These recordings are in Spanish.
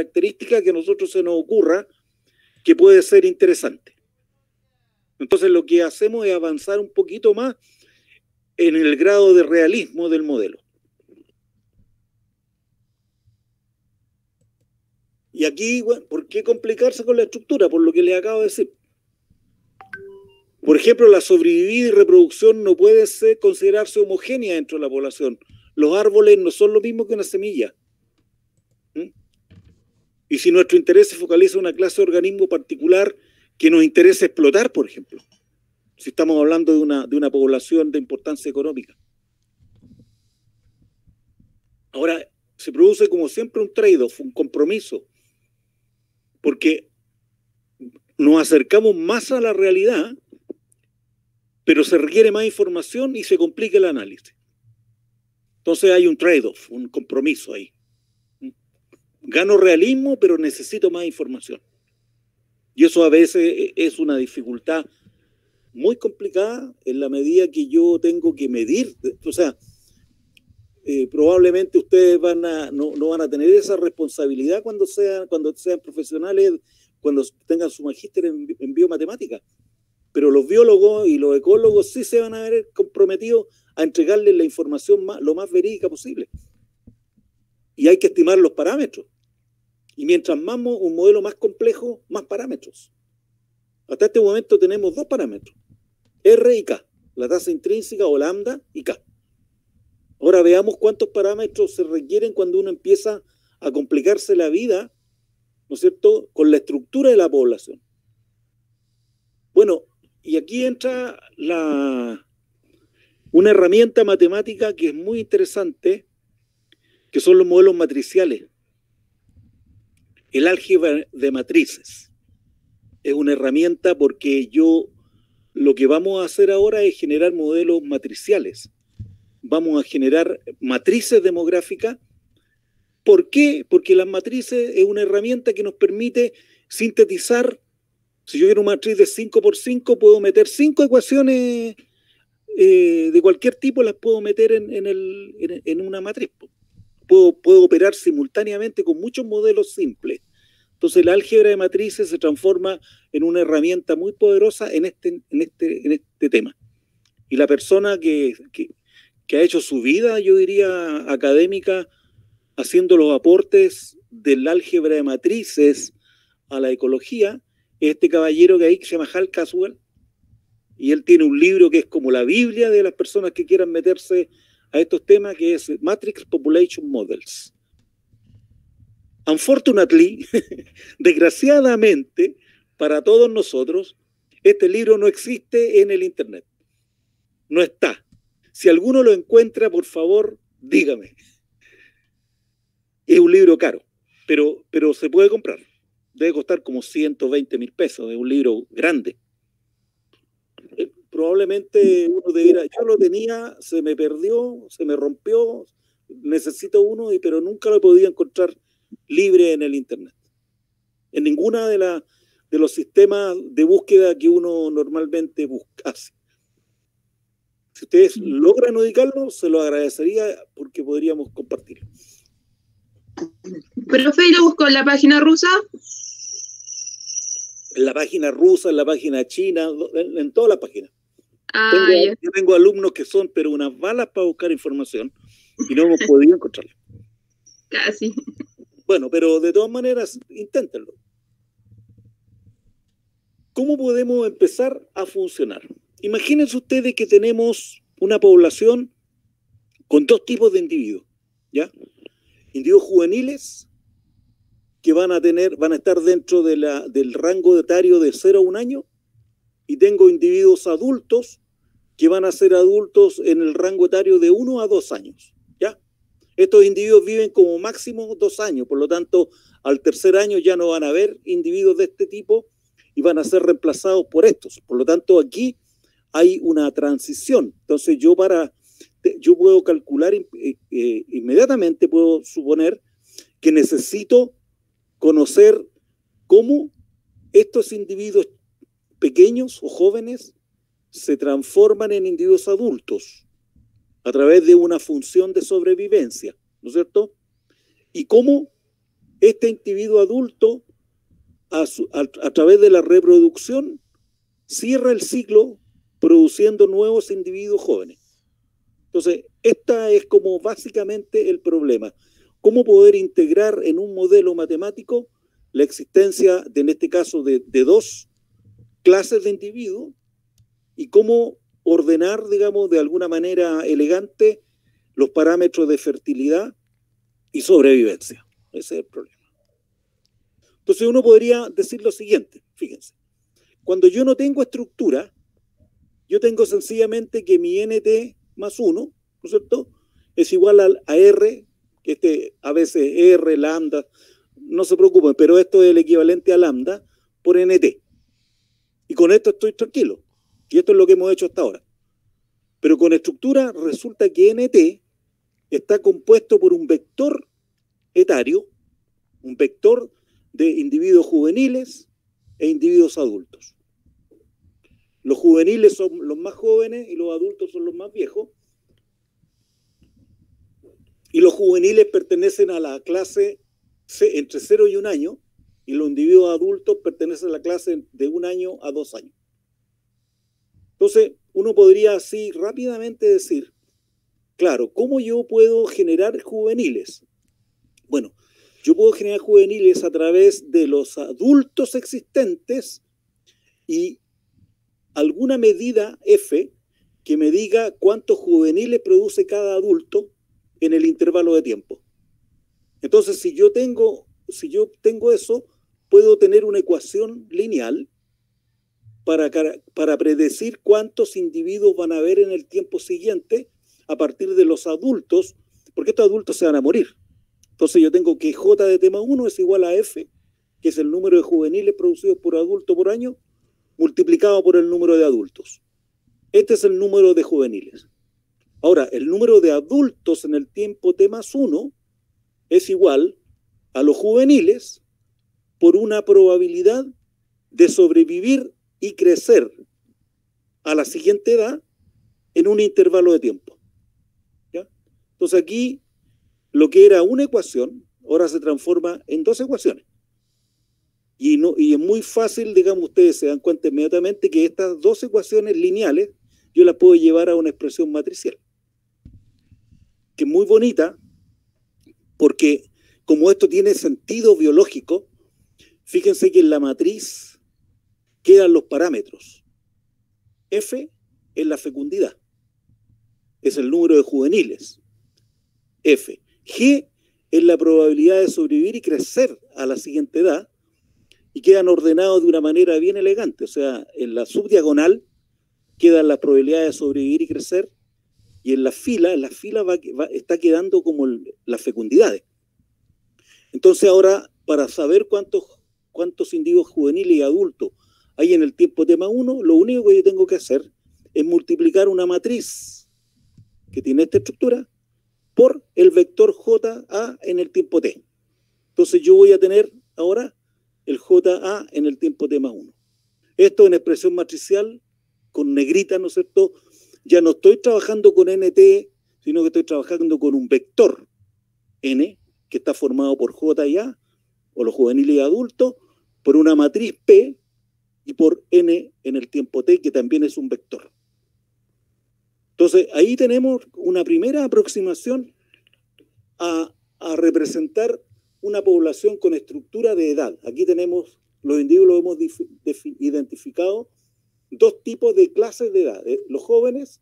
característica que a nosotros se nos ocurra que puede ser interesante. Entonces lo que hacemos es avanzar un poquito más en el grado de realismo del modelo. Y aquí, bueno, ¿por qué complicarse con la estructura? Por lo que les acabo de decir. Por ejemplo, la sobrevivida y reproducción no puede considerarse homogénea dentro de la población. Los árboles no son lo mismo que una semilla. Y si nuestro interés se focaliza en una clase de organismo particular que nos interesa explotar, por ejemplo, si estamos hablando de una población de importancia económica. Ahora, se produce como siempre un trade-off, un compromiso, porque nos acercamos más a la realidad, pero se requiere más información y se complica el análisis. Entonces hay un trade-off, un compromiso ahí. Gano realismo, pero necesito más información. Y eso a veces es una dificultad muy complicada en la medida que yo tengo que medir. O sea, probablemente ustedes no van a tener esa responsabilidad cuando sean profesionales, cuando tengan su magíster en biomatemática. Pero los biólogos y los ecólogos sí se van a ver comprometidos a entregarles la información lo más verídica posible. Y hay que estimar los parámetros. Y mientras más un modelo más complejo, más parámetros. Hasta este momento tenemos 2 parámetros, R y K, la tasa intrínseca o lambda y K. Ahora veamos cuántos parámetros se requieren cuando uno empieza a complicarse la vida, ¿no es cierto?, con la estructura de la población. Bueno, y aquí entra una herramienta matemática que es muy interesante, que son los modelos matriciales. El álgebra de matrices es una herramienta porque lo que vamos a hacer ahora es generar modelos matriciales. Vamos a generar matrices demográficas. ¿Por qué? Porque las matrices es una herramienta que nos permite sintetizar. Si yo quiero una matriz de 5×5, puedo meter 5 ecuaciones de cualquier tipo, las puedo meter en una matriz. Puedo operar simultáneamente con muchos modelos simples. Entonces la álgebra de matrices se transforma en una herramienta muy poderosa en este tema. Y la persona que ha hecho su vida, yo diría, académica, haciendo los aportes del álgebra de matrices a la ecología, es este caballero que se llama Hal Caswell, y él tiene un libro que es como la Biblia de las personas que quieran meterse a estos temas, que es Matrix Population Models. Unfortunately, desgraciadamente, para todos nosotros, este libro no existe en el internet. No está. Si alguno lo encuentra, por favor, dígame. Es un libro caro, pero se puede comprar. Debe costar como 120.000 pesos. Es un libro grande. Probablemente uno debiera... Yo lo tenía, se me perdió, se me rompió, necesito uno, pero nunca lo he podido encontrar libre en el internet. En ninguna de los sistemas de búsqueda que uno normalmente busca. Si ustedes logran ubicarlo, se lo agradecería porque podríamos compartirlo. Profe, ¿lo busco en la página rusa? En la página rusa, en la página china, en todas las páginas. Yo tengo alumnos que son pero unas balas para buscar información y no hemos podido encontrarla. Casi. Bueno, pero de todas maneras, inténtenlo. ¿Cómo podemos empezar a funcionar? Imagínense ustedes que tenemos una población con 2 tipos de individuos, ¿ya? Individuos juveniles que van a estar dentro del rango etario de 0 a 1 año, y tengo individuos adultos que van a ser adultos en el rango etario de 1 a 2 años, ¿ya? Estos individuos viven como máximo 2 años, por lo tanto, al tercer año ya no van a haber individuos de este tipo y van a ser reemplazados por estos. Por lo tanto, aquí hay una transición. Entonces, yo puedo calcular inmediatamente, puedo suponer que necesito conocer cómo estos individuos pequeños o jóvenes se transforman en individuos adultos a través de una función de sobrevivencia, ¿no es cierto? Y cómo este individuo adulto, a través de la reproducción, cierra el ciclo produciendo nuevos individuos jóvenes. Entonces, esta es como básicamente el problema. ¿Cómo poder integrar en un modelo matemático la existencia, en este caso, de dos clases de individuos y cómo ordenar, digamos, de alguna manera elegante los parámetros de fertilidad y sobrevivencia? Ese es el problema. Entonces uno podría decir lo siguiente, fíjense, cuando yo no tengo estructura, yo tengo sencillamente que mi nt más 1, ¿no es cierto?, es igual a R, que a veces R, lambda, no se preocupen, pero esto es el equivalente a lambda por nt. Y con esto estoy tranquilo. Y esto es lo que hemos hecho hasta ahora. Pero con estructura resulta que nt está compuesto por un vector etario, un vector de individuos juveniles e individuos adultos. Los juveniles son los más jóvenes y los adultos son los más viejos. Y los juveniles pertenecen a la clase entre 0 y 1 año, y los individuos adultos pertenecen a la clase de 1 año a 2 años. Entonces, uno podría así rápidamente decir, claro, ¿cómo yo puedo generar juveniles? Bueno, yo puedo generar juveniles a través de los adultos existentes y alguna medida F que me diga cuántos juveniles produce cada adulto en el intervalo de tiempo. Entonces, si yo tengo eso, puedo tener una ecuación lineal para predecir cuántos individuos van a haber en el tiempo siguiente a partir de los adultos, porque estos adultos se van a morir. Entonces yo tengo que J de tema 1 es igual a F, que es el número de juveniles producidos por adulto por año, multiplicado por el número de adultos. Este es el número de juveniles. Ahora, el número de adultos en el tiempo t más 1 es igual a los juveniles por una probabilidad de sobrevivir y crecer a la siguiente edad en un intervalo de tiempo. ¿Ya? Entonces aquí lo que era una ecuación ahora se transforma en dos ecuaciones. Y es muy fácil, digamos, ustedes se dan cuenta inmediatamente que estas dos ecuaciones lineales yo las puedo llevar a una expresión matricial, que es muy bonita, porque como esto tiene sentido biológico, fíjense que en la matriz quedan los parámetros. F es la fecundidad, es el número de juveniles. F. G es la probabilidad de sobrevivir y crecer a la siguiente edad, y quedan ordenados de una manera bien elegante. O sea, en la subdiagonal quedan las probabilidades de sobrevivir y crecer, y en la fila está quedando como las fecundidades. Entonces ahora, para saber cuántos individuos juveniles y adultos hay en el tiempo t más 1, lo único que yo tengo que hacer es multiplicar una matriz que tiene esta estructura por el vector JA en el tiempo t. Entonces yo voy a tener ahora el JA en el tiempo t más 1. Esto en expresión matricial, con negrita, ¿no es cierto? Ya no estoy trabajando con NT, sino que estoy trabajando con un vector N, que está formado por J y A, o los juveniles y adultos, por una matriz P, y por N en el tiempo T, que también es un vector. Entonces, ahí tenemos una primera aproximación a representar una población con estructura de edad. Aquí tenemos, los individuos hemos identificado dos tipos de clases de edad. Los jóvenes,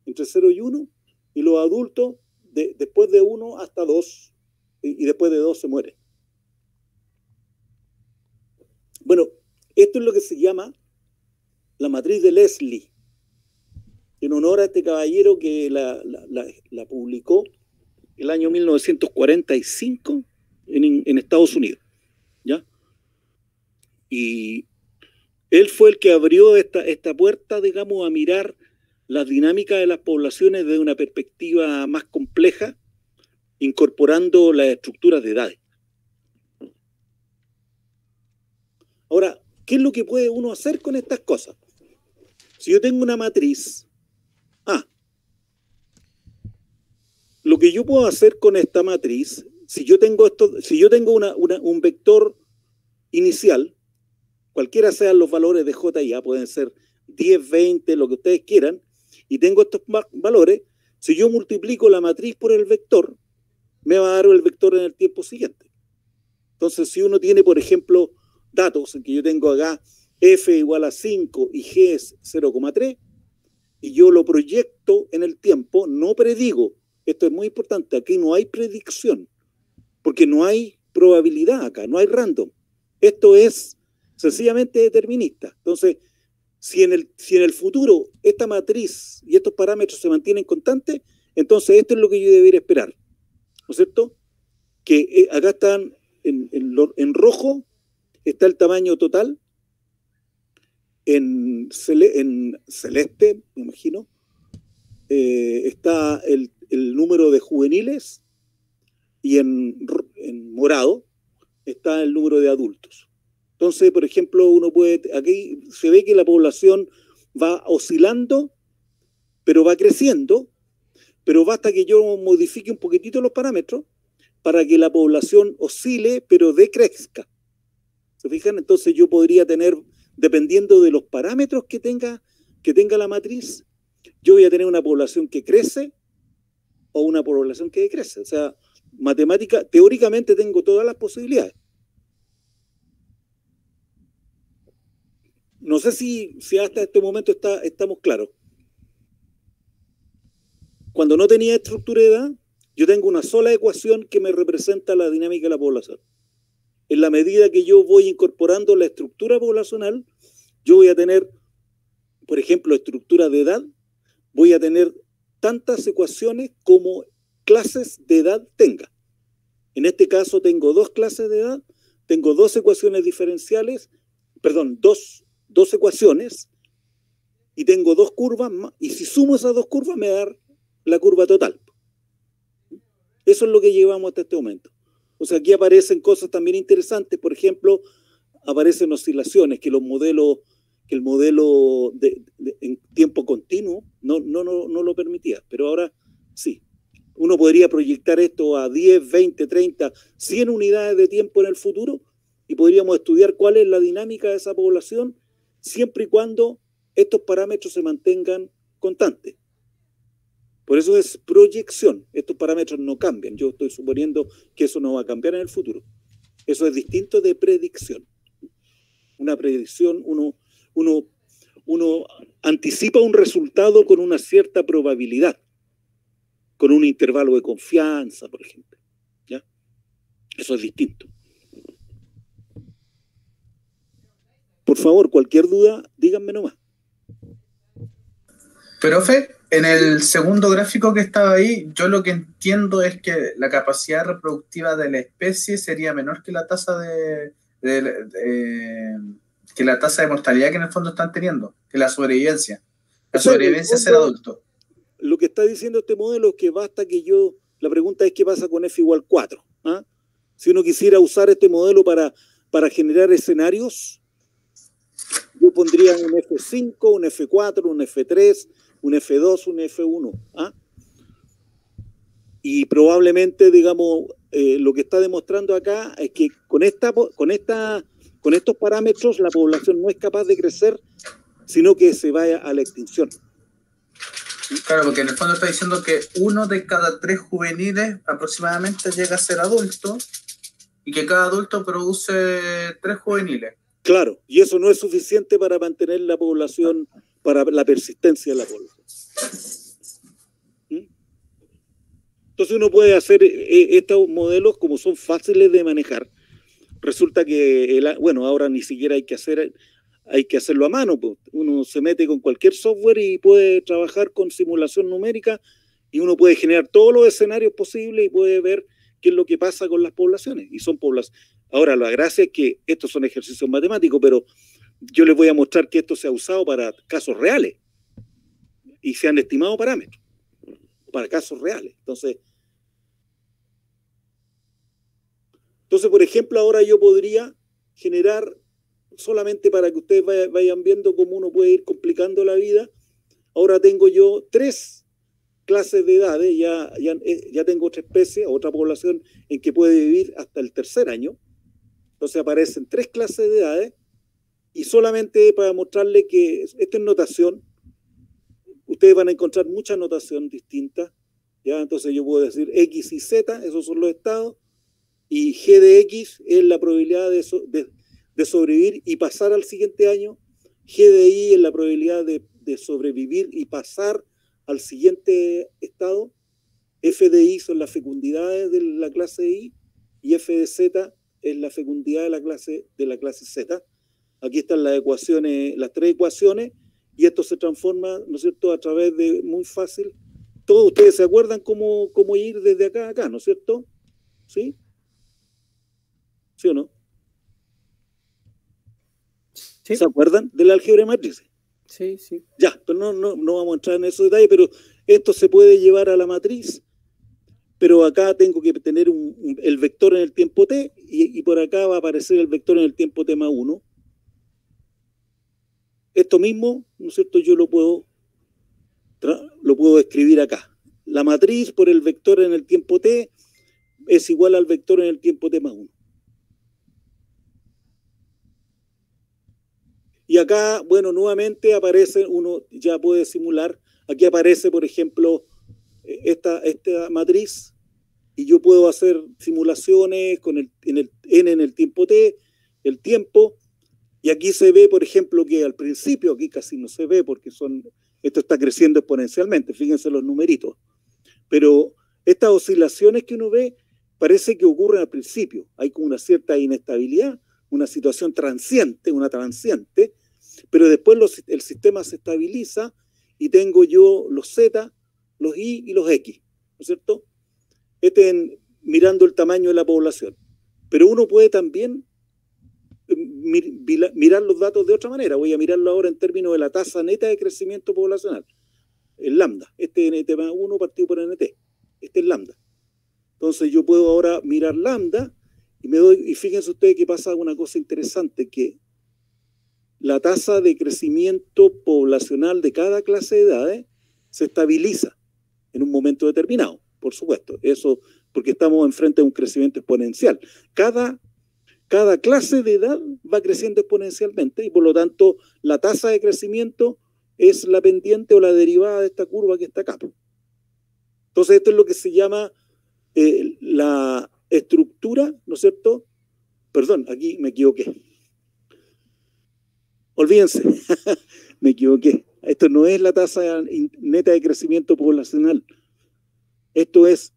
entre 0 y 1, y los adultos, después de 1 hasta 2, y después de 2 se muere. Bueno, esto es lo que se llama la matriz de Leslie, en honor a este caballero que la publicó el año 1945 en Estados Unidos, ¿ya? Y él fue el que abrió esta puerta, digamos, a mirar las dinámicas de las poblaciones desde una perspectiva más compleja, incorporando las estructuras de edades. Ahora, ¿qué es lo que puede uno hacer con estas cosas? Si yo tengo una matriz A, lo que yo puedo hacer con esta matriz si yo tengo un vector inicial, cualquiera sean los valores de J y A, pueden ser 10, 20, lo que ustedes quieran, y tengo estos valores, si yo multiplico la matriz por el vector, me va a dar el vector en el tiempo siguiente. Entonces, si uno tiene, por ejemplo, datos en que yo tengo acá F igual a 5 y G es 0,3, y yo lo proyecto en el tiempo, no predigo. Esto es muy importante, aquí no hay predicción, porque no hay probabilidad acá, no hay random. Esto es sencillamente determinista. Entonces, si en el futuro esta matriz y estos parámetros se mantienen constantes, entonces esto es lo que yo debería esperar. ¿No es cierto? Que acá están en rojo, está el tamaño total, en celeste, me imagino, está el número de juveniles, y en morado está el número de adultos. Entonces, por ejemplo, aquí se ve que la población va oscilando, pero va creciendo, pero basta que yo modifique un poquitito los parámetros para que la población oscile, pero decrezca. ¿Se fijan? Entonces yo podría tener, dependiendo de los parámetros que tenga la matriz, yo voy a tener una población que crece o una población que decrece. O sea, teóricamente tengo todas las posibilidades. No sé si hasta este momento estamos claros. Cuando no tenía estructura de edad, yo tengo una sola ecuación que me representa la dinámica de la población. En la medida que yo voy incorporando la estructura poblacional, yo voy a tener, por ejemplo, estructura de edad, voy a tener tantas ecuaciones como clases de edad tenga. En este caso tengo 2 clases de edad, tengo 2 ecuaciones diferenciales, perdón, dos ecuaciones, y tengo 2 curvas, y si sumo esas 2 curvas me va a dar la curva total. Eso es lo que llevamos hasta este momento. O sea, aquí aparecen cosas también interesantes. Por ejemplo, aparecen oscilaciones que el modelo en tiempo continuo no lo permitía, pero ahora sí. Uno podría proyectar esto a 10, 20, 30, 100 unidades de tiempo en el futuro, y podríamos estudiar cuál es la dinámica de esa población siempre y cuando estos parámetros se mantengan constantes. Por eso es proyección. Estos parámetros no cambian. Yo estoy suponiendo que eso no va a cambiar en el futuro. Eso es distinto de predicción. Una predicción, uno anticipa un resultado con una cierta probabilidad, con un intervalo de confianza, por ejemplo. ¿Ya? Eso es distinto. Por favor, cualquier duda, díganme nomás. Profe, en el segundo gráfico que estaba ahí, yo lo que entiendo es que la capacidad reproductiva de la especie sería menor que la tasa que la tasa de mortalidad que en el fondo están teniendo, que la sobrevivencia. La sobrevivencia es ser adulto. Lo que está diciendo este modelo es que basta que la pregunta es qué pasa con F igual 4. ¿Ah? Si uno quisiera usar este modelo para generar escenarios, yo pondría un F5, un F4, un F3, un F2, un F1. ¿Ah? Y probablemente, digamos, lo que está demostrando acá es que con estos parámetros la población no es capaz de crecer, sino que se vaya a la extinción. Claro, porque en el fondo está diciendo que 1 de cada 3 juveniles aproximadamente llega a ser adulto, y que cada adulto produce 3 juveniles. Claro, y eso no es suficiente para mantener la población, para la persistencia de la población. Entonces uno puede hacer estos modelos, como son fáciles de manejar. Resulta que, ahora ni siquiera hay que hacerlo a mano. Pues. Uno se mete con cualquier software y puede trabajar con simulación numérica, y uno puede generar todos los escenarios posibles y puede ver qué es lo que pasa con las poblaciones. Y son poblaciones. Ahora, la gracia es que estos son ejercicios matemáticos, pero yo les voy a mostrar que esto se ha usado para casos reales y se han estimado parámetros para casos reales. Entonces, por ejemplo, ahora yo podría generar, solamente para que ustedes vayan viendo cómo uno puede ir complicando la vida, ahora tengo yo 3 clases de edades, ya tengo otra especie, otra población en que puede vivir hasta el tercer año. Entonces aparecen 3 clases de edades, y solamente para mostrarle que esta es notación, ustedes van a encontrar mucha notación distinta, ¿ya? Entonces yo puedo decir X y Z, esos son los estados, y G de X es la probabilidad de sobrevivir y pasar al siguiente año, G de Y es la probabilidad de sobrevivir y pasar al siguiente estado, F de I son las fecundidades de la clase I, y F de Z es la fecundidad de la clase Z. Aquí están las ecuaciones, las 3 ecuaciones, y esto se transforma, ¿no es cierto?, a través de, muy fácil, todos ustedes se acuerdan cómo ir desde acá a acá, ¿no es cierto? ¿Sí? ¿Sí o no? Sí. ¿Se acuerdan del álgebra de matrices? Sí, sí. Ya, pero no vamos a entrar en esos detalles, pero esto se puede llevar a la matriz, pero acá tengo que tener el vector en el tiempo t, y por acá va a aparecer el vector en el tiempo t más 1. Esto mismo, ¿no es cierto?, yo lo puedo escribir acá. La matriz por el vector en el tiempo t es igual al vector en el tiempo t más 1. Y acá, bueno, nuevamente aparece, uno ya puede simular, aquí aparece, por ejemplo, esta matriz, y yo puedo hacer simulaciones con n en el tiempo t, el tiempo, y aquí se ve, por ejemplo, que al principio, aquí casi no se ve porque esto está creciendo exponencialmente, fíjense los numeritos, pero estas oscilaciones que uno ve parece que ocurren al principio, hay como una cierta inestabilidad, una situación transiente, pero después el sistema se estabiliza y tengo yo los Z, los Y y los X, ¿no es cierto? Mirando el tamaño de la población. Pero uno puede también mirar los datos de otra manera. Voy a mirarlo ahora en términos de la tasa neta de crecimiento poblacional, el lambda, NT más 1 partido por NT, este es lambda. Entonces yo puedo ahora mirar lambda y fíjense ustedes que pasa una cosa interesante, que la tasa de crecimiento poblacional de cada clase de edades se estabiliza en un momento determinado, por supuesto, eso porque estamos enfrente de un crecimiento exponencial. Cada clase de edad va creciendo exponencialmente y por lo tanto la tasa de crecimiento es la pendiente o la derivada de esta curva que está acá. Entonces esto es lo que se llama la estructura, ¿no es cierto? Perdón, aquí me equivoqué. Olvídense, me equivoqué. Esto no es la tasa neta de crecimiento poblacional. Esto es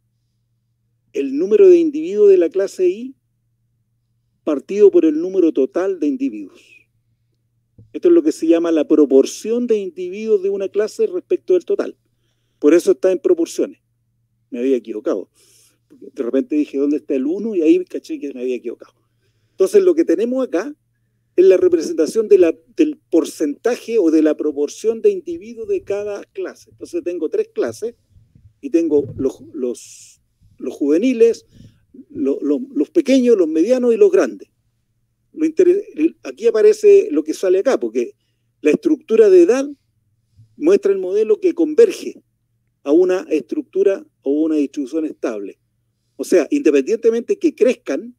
el número de individuos de la clase I partido por el número total de individuos. Esto es lo que se llama la proporción de individuos de una clase respecto del total. Por eso está en proporciones. Me había equivocado. De repente dije, ¿dónde está el 1? Y ahí caché que me había equivocado. Entonces, lo que tenemos acá es la representación del porcentaje o de la proporción de individuos de cada clase. Entonces, tengo 3 clases y tengo los juveniles, los pequeños, los medianos y los grandes. Aquí aparece lo que sale acá, porque la estructura de edad muestra el modelo que converge a una estructura o una distribución estable. O sea, independientemente que crezcan,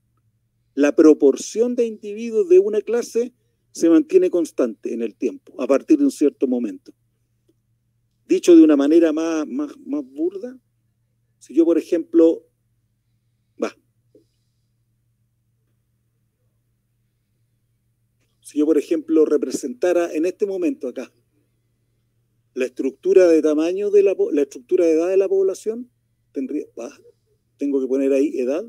la proporción de individuos de una clase se mantiene constante en el tiempo, a partir de un cierto momento. Dicho de una manera más burda, si yo, por ejemplo, representara en este momento acá la estructura de tamaño de la estructura de edad de la población, tengo que poner ahí edad,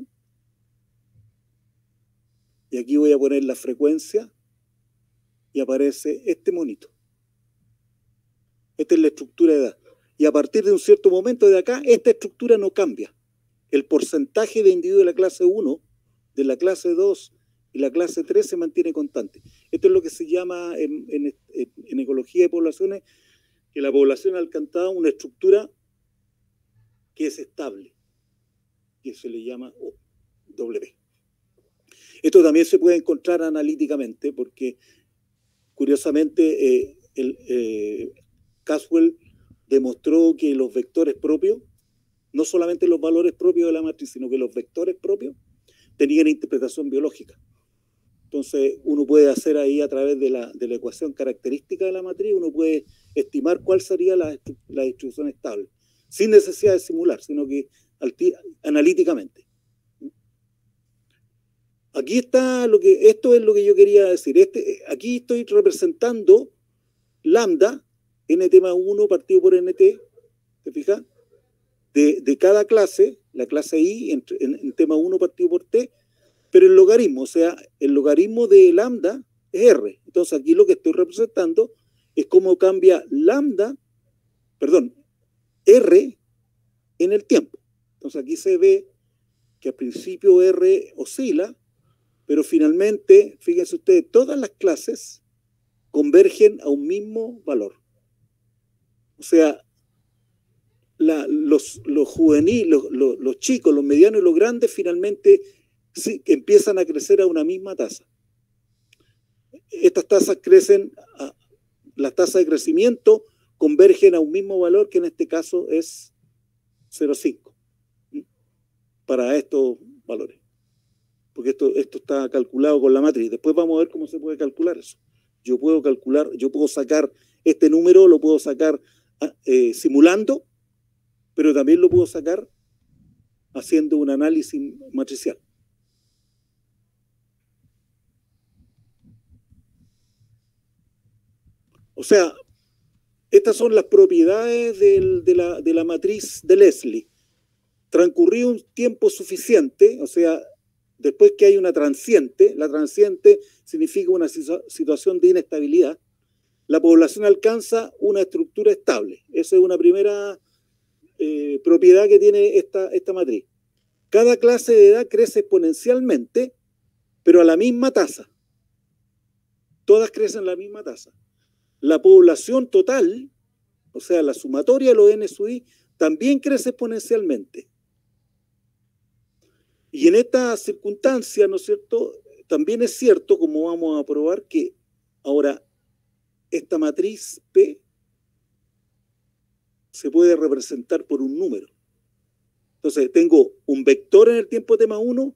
y aquí voy a poner la frecuencia, y aparece este monito. Esta es la estructura de edad. Y a partir de un cierto momento de acá, esta estructura no cambia. El porcentaje de individuos de la clase 1, de la clase 2 y la clase 3 se mantiene constante. Esto es lo que se llama en ecología de poblaciones, que la población ha alcanzado una estructura que es estable, que se le llama W. Esto también se puede encontrar analíticamente, porque curiosamente Caswell demostró que los vectores propios, no solamente los valores propios de la matriz, sino que los vectores propios tenían interpretación biológica. Entonces, uno puede hacer ahí a través de la ecuación característica de la matriz, uno puede estimar cuál sería la distribución estable, sin necesidad de simular, sino que analíticamente. Aquí está esto es lo que yo quería decir. Aquí estoy representando lambda, nt más 1 partido por nt, ¿te fijas? De cada clase, la clase i en t más 1 partido por t, pero el logaritmo, o sea, el logaritmo de lambda es r. Entonces aquí lo que estoy representando es cómo cambia r en el tiempo. Entonces aquí se ve que al principio r oscila, pero finalmente, fíjense ustedes, todas las clases convergen a un mismo valor. O sea, los juveniles, los chicos, los medianos y los grandes finalmente sí, empiezan a crecer a una misma tasa. Estas tasas crecen, las tasas de crecimiento convergen a un mismo valor que en este caso es 0,5 para estos valores. Porque esto está calculado con la matriz. Después vamos a ver cómo se puede calcular eso. Yo puedo sacar este número, lo puedo sacar simulando, pero también lo puedo sacar haciendo un análisis matricial. O sea, estas son las propiedades de la matriz de Leslie. Transcurrido un tiempo suficiente, o sea, después que hay una transiente, la transiente significa una situación de inestabilidad, la población alcanza una estructura estable. Esa es una primera propiedad que tiene esta matriz. Cada clase de edad crece exponencialmente, pero a la misma tasa. Todas crecen a la misma tasa. La población total, o sea, la sumatoria de los n sub i, también crece exponencialmente. Y en esta circunstancia, ¿no es cierto?, también es cierto, como vamos a probar, que ahora esta matriz P se puede representar por un número. Entonces, tengo un vector en el tiempo t más 1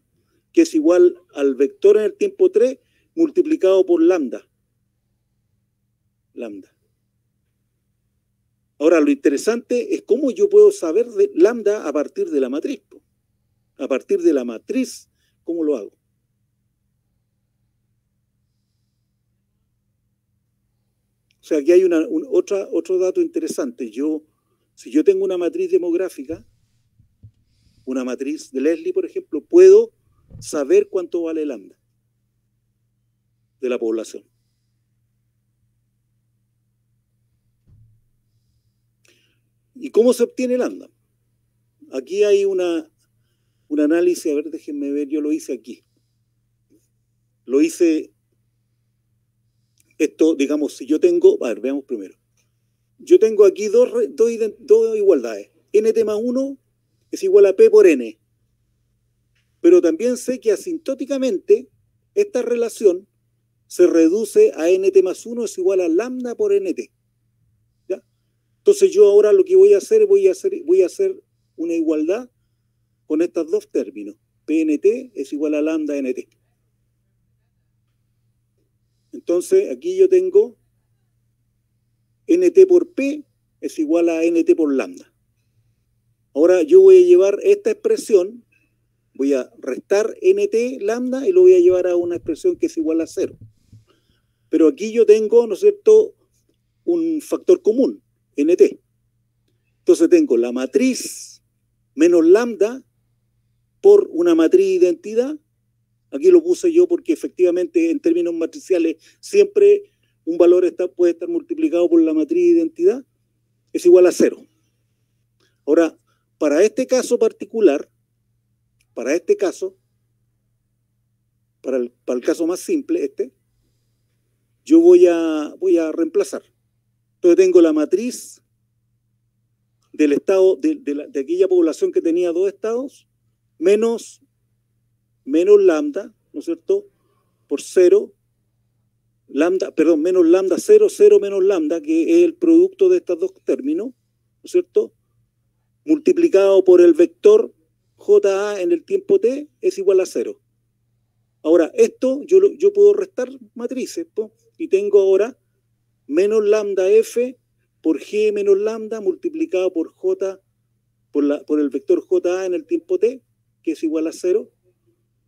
que es igual al vector en el tiempo 3 multiplicado por lambda. Ahora, lo interesante es cómo yo puedo saber de lambda a partir de la matriz. A partir de la matriz, ¿cómo lo hago? O sea, aquí hay otro dato interesante. Si yo tengo una matriz demográfica, una matriz de Leslie, por ejemplo, puedo saber cuánto vale lambda de la población. ¿Y cómo se obtiene lambda? Aquí hay un análisis, a ver, déjenme ver, yo lo hice aquí. Lo hice, esto, digamos, si yo tengo, a ver, veamos primero. Yo tengo aquí dos igualdades. Nt más 1 es igual a P por N. Pero también sé que asintóticamente esta relación se reduce a Nt más 1 es igual a lambda por Nt. ¿Ya? Entonces yo ahora lo que voy a hacer una igualdad con estos dos términos. PNT es igual a lambda NT. Entonces aquí yo tengo NT por P es igual a NT por lambda. Ahora yo voy a llevar esta expresión, voy a restar NT lambda y lo voy a llevar a una expresión que es igual a 0. Pero aquí yo tengo, ¿no es cierto?, un factor común, NT. Entonces tengo la matriz menos lambda por una matriz de identidad. Aquí lo puse yo porque efectivamente en términos matriciales siempre un valor puede estar multiplicado por la matriz de identidad, es igual a 0. Ahora, para este caso particular, para el caso más simple, yo voy a reemplazar. Entonces tengo la matriz del estado, de aquella población que tenía dos estados, menos lambda, ¿no es cierto?, por 0, menos lambda 0, 0 menos lambda, que es el producto de estos dos términos, ¿no es cierto?, multiplicado por el vector JA en el tiempo t es igual a 0. Ahora, esto yo puedo restar matrices, ¿no? Y tengo ahora menos lambda f por g menos lambda multiplicado por j, por el vector JA en el tiempo t, que es igual a 0.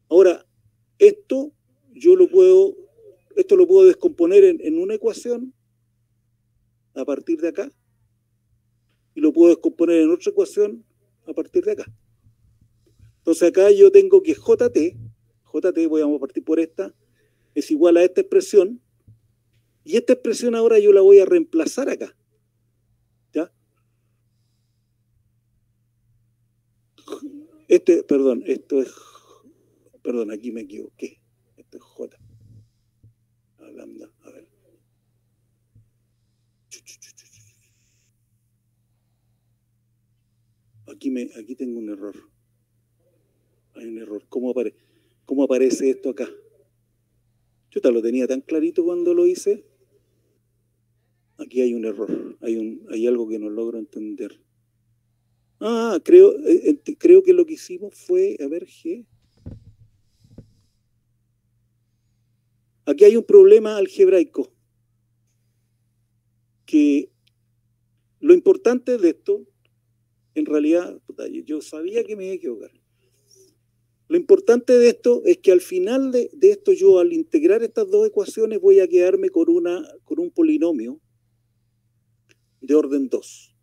Ahora, esto lo puedo descomponer en una ecuación a partir de acá, y lo puedo descomponer en otra ecuación a partir de acá. Entonces acá yo tengo que JT, voy a partir por esta, es igual a esta expresión, y esta expresión ahora yo la voy a reemplazar acá. ¿Ya? Perdón, aquí me equivoqué. Esto es J. Lambda, a ver. Aquí tengo un error. Hay un error. ¿Cómo aparece esto acá? Yo lo tenía tan clarito cuando lo hice. Aquí hay un error. Hay algo que no logro entender. Creo que lo que hicimos fue, a ver, G. Aquí hay un problema algebraico. Que lo importante de esto, en realidad, yo sabía que me iba a equivocar. Lo importante de esto es que al final de esto, yo al integrar estas dos ecuaciones voy a quedarme con un polinomio de orden 2.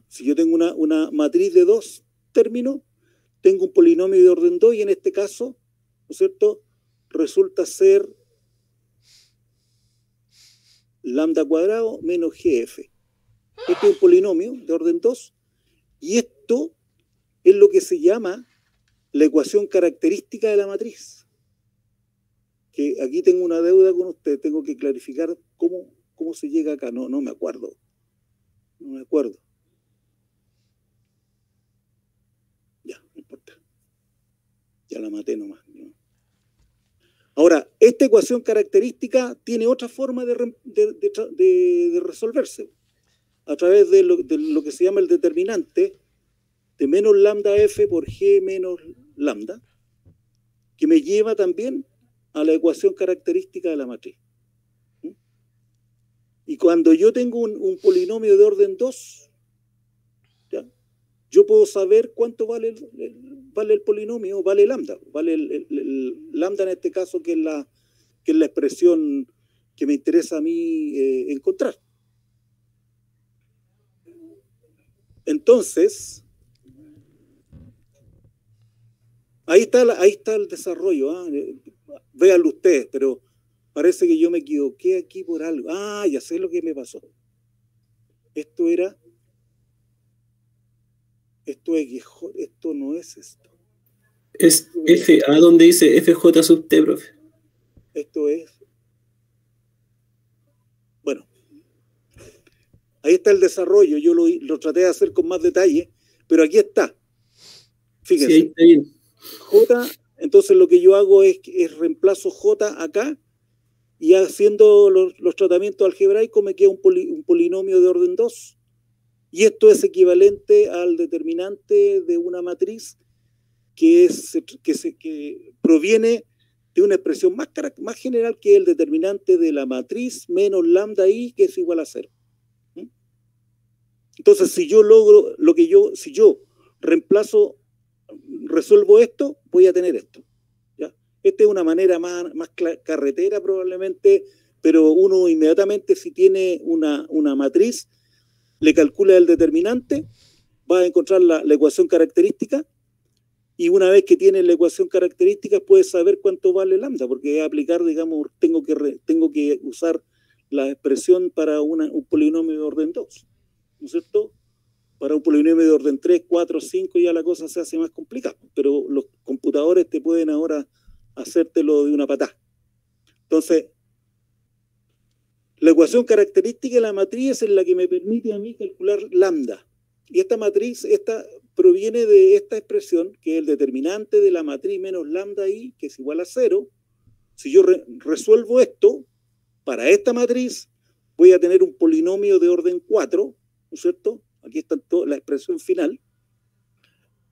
Si yo tengo una matriz de 2 términos, tengo un polinomio de orden 2 y en este caso, ¿no es cierto?, resulta ser lambda cuadrado menos GF. Este es un polinomio de orden 2 y esto es lo que se llama la ecuación característica de la matriz. Que aquí tengo una deuda con usted, tengo que clarificar cómo se llega acá. No me acuerdo. No me acuerdo. Ya, no importa. Ya la maté nomás, ¿no? Ahora, esta ecuación característica tiene otra forma de resolverse a través de lo que se llama el determinante de menos lambda f por g menos lambda, que me lleva también a la ecuación característica de la matriz. Y cuando yo tengo un polinomio de orden 2, ¿ya?, yo puedo saber cuánto vale el polinomio, vale lambda, vale el lambda en este caso, que es la expresión que me interesa a mí encontrar. Entonces, ahí está el desarrollo. Véanlo ustedes, pero parece que yo me equivoqué aquí por algo. Ya sé lo que me pasó. Esto no es esto. Es F, ¿a dónde dice FJ sub T, profe? Esto es... Bueno, ahí está el desarrollo. Yo lo traté de hacer con más detalle, pero aquí está. Fíjense. Sí, ahí está bien. J, entonces lo que yo hago es reemplazo J acá y haciendo los tratamientos algebraicos me queda un polinomio de orden 2. Y esto es equivalente al determinante de una matriz que proviene de una expresión más general, que es el determinante de la matriz menos lambda i, que es igual a 0. Entonces, si yo logro si yo resuelvo esto, voy a tener esto. ¿Ya? Esta es una manera más carretera probablemente, pero uno inmediatamente, si tiene una matriz, le calcula el determinante, va a encontrar la ecuación característica, y una vez que tiene la ecuación característica puede saber cuánto vale lambda, porque aplicar, digamos, tengo que usar la expresión para un polinomio de orden 2, ¿no es cierto? Para un polinomio de orden 3, 4, 5 ya la cosa se hace más complicada, pero los computadores te pueden ahora hacértelo de una patada. Entonces, la ecuación característica de la matriz es la que me permite a mí calcular lambda. Y esta matriz proviene de esta expresión, que es el determinante de la matriz menos lambda i, que es igual a 0. Si yo resuelvo esto, para esta matriz, voy a tener un polinomio de orden 4, ¿no es cierto? Aquí está la expresión final.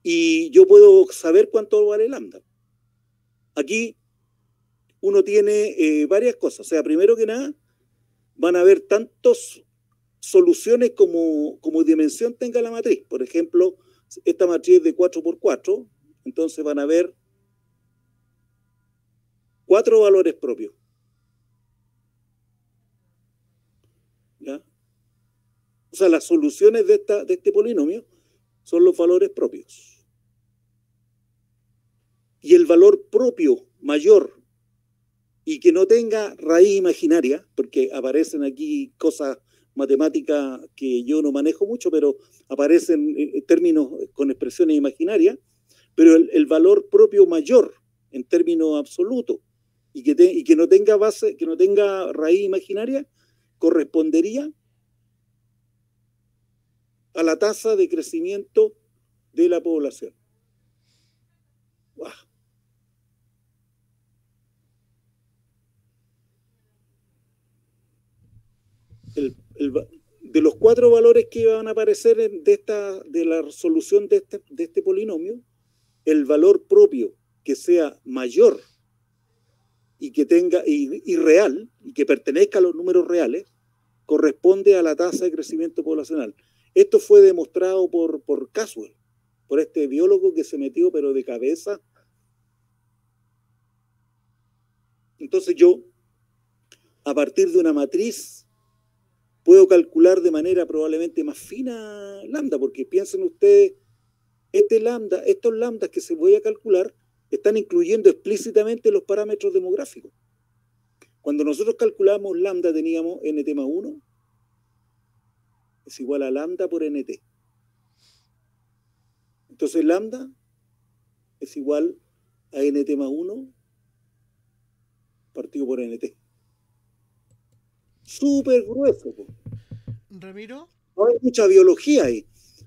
Y yo puedo saber cuánto vale lambda. Aquí uno tiene varias cosas. O sea, primero que nada, van a haber tantas soluciones como dimensión tenga la matriz. Por ejemplo, esta matriz es de 4 por 4, entonces van a haber 4 valores propios. ¿Ya? O sea, las soluciones de este polinomio son los valores propios. Y el valor propio mayor y que no tenga raíz imaginaria, porque aparecen aquí cosas matemáticas que yo no manejo mucho, pero aparecen términos con expresiones imaginarias, pero el valor propio mayor en términos absolutos y que no tenga base, que no tenga raíz imaginaria, correspondería a la tasa de crecimiento de la población. ¡Wow! De los 4 valores que van a aparecer de la resolución de este polinomio, el valor propio que sea mayor y que tenga y real y que pertenezca a los números reales corresponde a la tasa de crecimiento poblacional. Esto fue demostrado por Caswell, por este biólogo que se metió pero de cabeza. Entonces yo, a partir de una matriz, puedo calcular de manera probablemente más fina lambda, porque piensen ustedes, estos lambdas que se voy a calcular están incluyendo explícitamente los parámetros demográficos. Cuando nosotros calculamos lambda teníamos nt más 1 es igual a lambda por nt. Entonces lambda es igual a nt más 1 partido por nt. Súper grueso. Ramiro. No hay mucha biología ahí.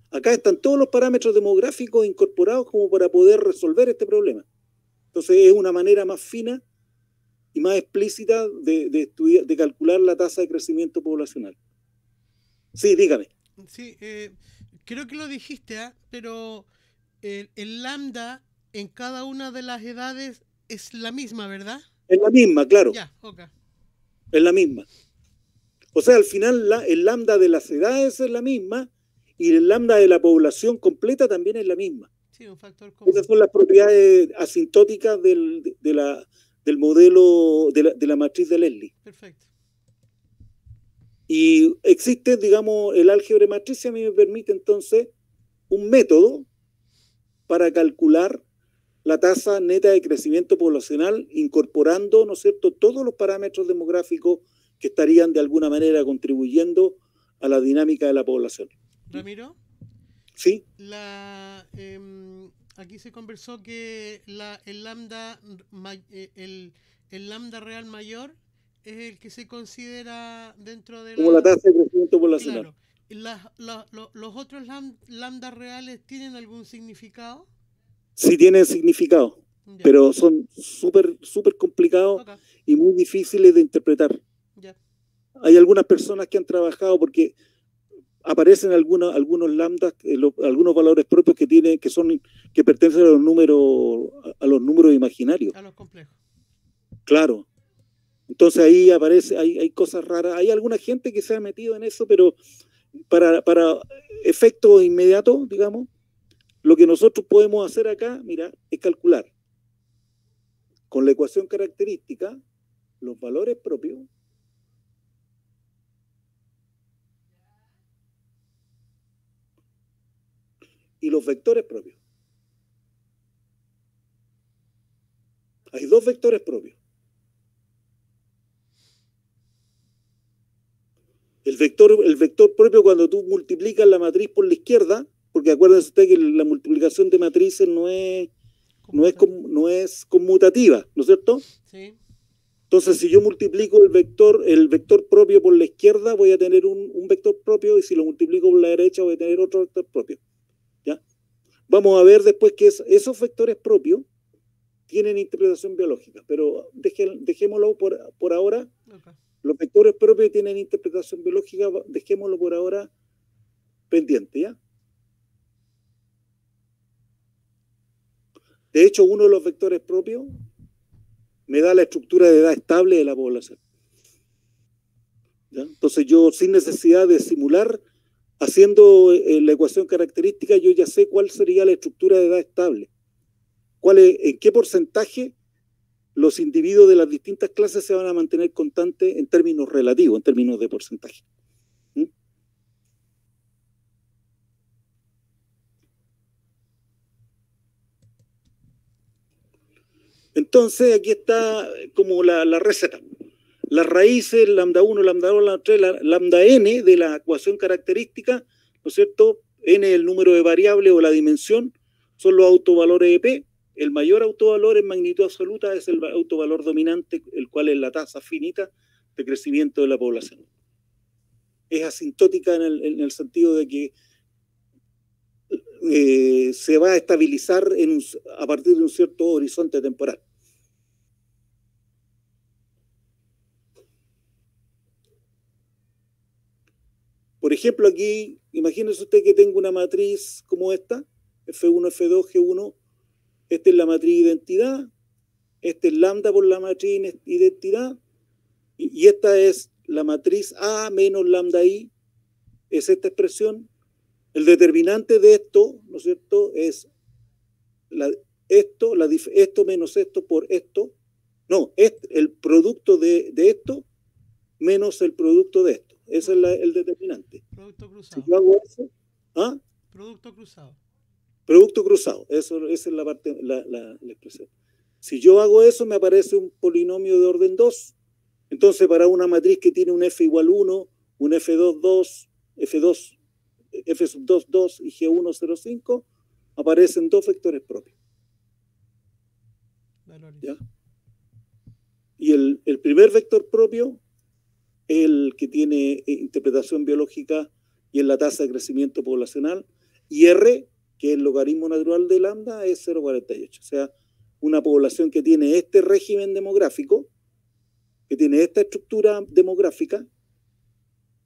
Acá están todos los parámetros demográficos incorporados como para poder resolver este problema. Entonces es una manera más fina y más explícita de calcular la tasa de crecimiento poblacional. Sí, dígame. Sí, creo que lo dijiste, pero el lambda en cada una de las edades es la misma, ¿verdad? Es la misma, claro. Ya, ok. Es la misma. O sea, al final el lambda de las edades es la misma y el lambda de la población completa también es la misma. Sí, un factor común. Esas son las propiedades asintóticas del modelo de la matriz de Leslie. Perfecto. Y existe, digamos, el álgebra matriz, a mí me permite entonces un método para calcular la tasa neta de crecimiento poblacional incorporando, ¿no es cierto?, todos los parámetros demográficos que estarían de alguna manera contribuyendo a la dinámica de la población. Ramiro. Sí. Aquí se conversó que el lambda real mayor es el que se considera dentro de como la tasa de crecimiento poblacional. Claro. ¿Los otros lambda reales tienen algún significado? Sí tienen significado, Ya. Pero son súper complicados y muy difíciles de interpretar. Ya. Hay algunas personas que han trabajado porque aparecen algunos lambdas, algunos valores propios que pertenecen a los números imaginarios. A los complejos. Claro. Entonces ahí hay cosas raras. Hay alguna gente que se ha metido en eso, pero para efectos inmediatos, digamos, lo que nosotros podemos hacer acá, mira, es calcular con la ecuación característica los valores propios y los vectores propios. Hay 2 vectores propios. El vector propio, cuando tú multiplicas la matriz por la izquierda, porque acuérdense usted que la multiplicación de matrices no es conmutativa, ¿no es cierto? Sí. Entonces, si yo multiplico el vector propio por la izquierda, voy a tener un vector propio, y si lo multiplico por la derecha, voy a tener otro vector propio. ¿Ya? Vamos a ver después que esos vectores propios tienen interpretación biológica, pero dejémoslo por ahora. Okay. Los vectores propios tienen interpretación biológica, dejémoslo por ahora pendiente, ¿ya? De hecho, uno de los vectores propios me da la estructura de edad estable de la población. ¿Ya? Entonces yo, sin necesidad de simular, haciendo la ecuación característica, yo ya sé cuál sería la estructura de edad estable. En qué porcentaje los individuos de las distintas clases se van a mantener constantes en términos relativos, en términos de porcentaje. ¿Mm? Entonces, aquí está como la receta. Las raíces, lambda 1, lambda 2, lambda 3, lambda n de la ecuación característica, ¿no es cierto? N es el número de variables o la dimensión, son los autovalores de P. El mayor autovalor en magnitud absoluta es el autovalor dominante, el cual es la tasa finita de crecimiento de la población. Es asintótica en el sentido de que se va a estabilizar a partir de un cierto horizonte temporal. Por ejemplo, aquí, imagínese usted que tengo una matriz como esta, F1, F2, G1. Esta es la matriz identidad, este es lambda por la matriz identidad, y esta es la matriz A menos lambda I, es esta expresión. El determinante de esto, ¿no es cierto?, es esto menos esto por esto. No, es el producto de esto menos el producto de esto. Ese es el determinante. Producto cruzado. Si yo hago eso, ¿ah? Producto cruzado. Producto cruzado, esa es la parte, la expresión. Si yo hago eso, me aparece un polinomio de orden 2. Entonces, para una matriz que tiene un f igual 1, un f2, 2, f2, f sub 2, 2 y g1, 0, 5, aparecen dos vectores propios. ¿Ya? Y el primer vector propio, el que tiene interpretación biológica y es la tasa de crecimiento poblacional, y R, que el logaritmo natural de lambda, es 0,48. O sea, una población que tiene este régimen demográfico, que tiene esta estructura demográfica,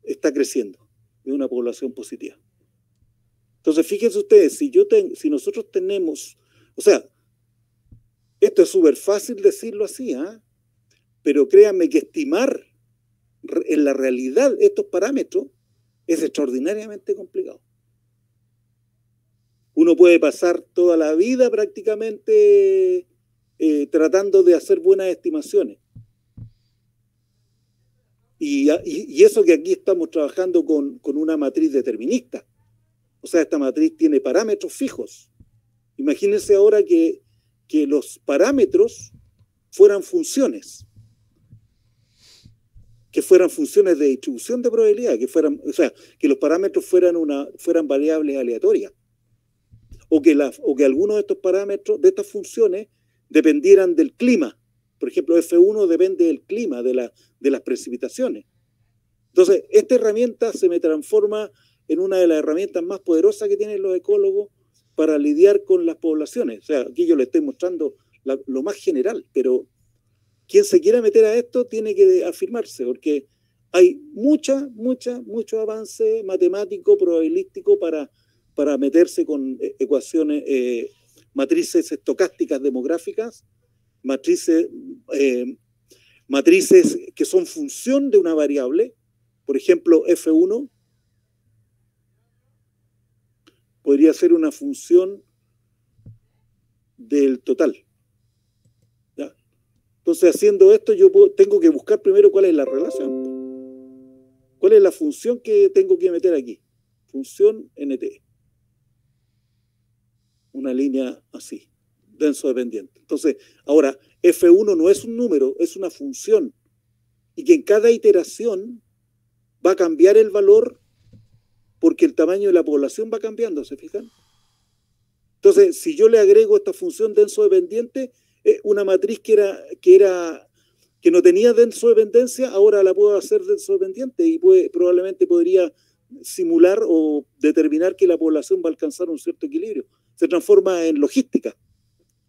está creciendo. Es una población positiva. Entonces, fíjense ustedes, si nosotros tenemos, o sea, esto es súper fácil decirlo así, ¿eh? Pero créanme que estimar en la realidad estos parámetros es extraordinariamente complicado. Uno puede pasar toda la vida prácticamente tratando de hacer buenas estimaciones. Y eso que aquí estamos trabajando con una matriz determinista. O sea, esta matriz tiene parámetros fijos. Imagínense ahora que los parámetros fueran funciones. Que fueran funciones de distribución de probabilidad. O sea, que los parámetros fueran variables aleatorias. O que algunos de estos parámetros, de estas funciones, dependieran del clima. Por ejemplo, F1 depende del clima, de las precipitaciones. Entonces, esta herramienta se me transforma en una de las herramientas más poderosas que tienen los ecólogos para lidiar con las poblaciones. O sea, aquí yo les estoy mostrando lo más general, pero quien se quiera meter a esto tiene que afirmarse, porque hay mucho avance matemático, probabilístico para meterse con ecuaciones, matrices estocásticas demográficas, matrices que son función de una variable. Por ejemplo, F1 podría ser una función del total. ¿Ya? Entonces, haciendo esto, yo tengo que buscar primero cuál es la relación. ¿Cuál es la función que tengo que meter aquí? Función NT. Una línea así, denso dependiente. Entonces, ahora, F1 no es un número, es una función. Y que en cada iteración va a cambiar el valor porque el tamaño de la población va cambiando, ¿se fijan? Entonces, si yo le agrego esta función denso dependiente, una matriz que no tenía denso dependencia, ahora la puedo hacer denso dependiente y probablemente podría simular o determinar que la población va a alcanzar un cierto equilibrio. Se transforma en logística.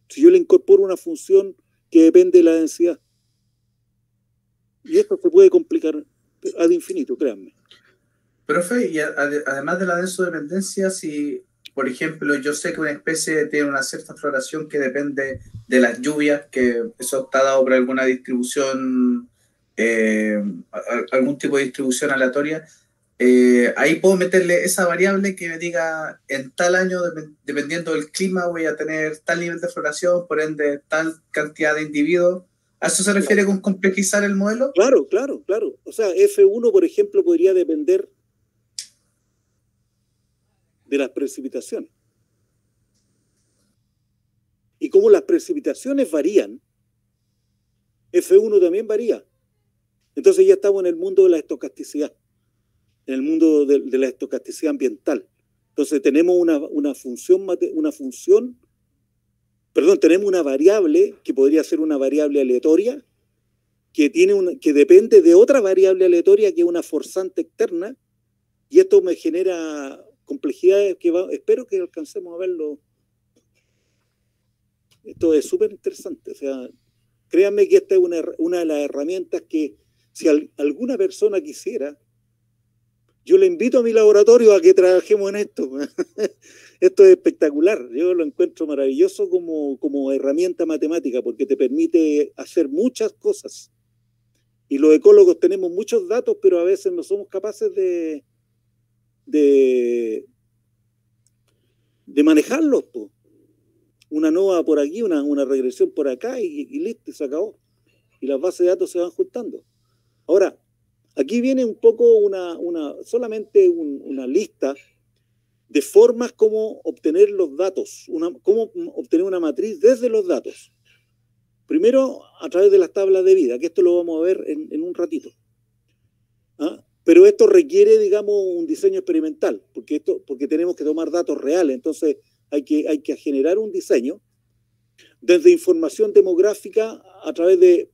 Si yo le incorporo una función que depende de la densidad. Y esto se puede complicar ad infinito, créanme. Profe, y además de la densodependencia, si, por ejemplo, yo sé que una especie tiene una cierta floración que depende de las lluvias, que eso está dado por alguna distribución, algún tipo de distribución aleatoria, ahí puedo meterle esa variable que me diga en tal año, dependiendo del clima, voy a tener tal nivel de floración, por ende, tal cantidad de individuos. ¿A eso se refiere con complejizar el modelo? Claro, claro, claro. O sea, F1, por ejemplo, podría depender de las precipitaciones. Y como las precipitaciones varían, F1 también varía. Entonces ya estamos en el mundo de la estocasticidad, en el mundo de la estocasticidad ambiental. Entonces tenemos tenemos una variable que podría ser una variable aleatoria, que depende de otra variable aleatoria que es una forzante externa, y esto me genera complejidades que espero que alcancemos a verlo. Esto es súper interesante. O sea, créanme que esta es una de las herramientas que si alguna persona quisiera, yo le invito a mi laboratorio a que trabajemos en esto. Esto es espectacular. Yo lo encuentro maravilloso como herramienta matemática porque te permite hacer muchas cosas. Y los ecólogos tenemos muchos datos, pero a veces no somos capaces de manejarlos. Po. Una nova por aquí, una regresión por acá y listo, se acabó. Y las bases de datos se van juntando. Ahora, aquí viene un poco solamente una lista de formas como obtener los datos, cómo obtener una matriz desde los datos. Primero, a través de las tablas de vida, que esto lo vamos a ver en un ratito. ¿Ah? Pero esto requiere, digamos, un diseño experimental, porque tenemos que tomar datos reales, entonces hay que generar un diseño desde información demográfica a través de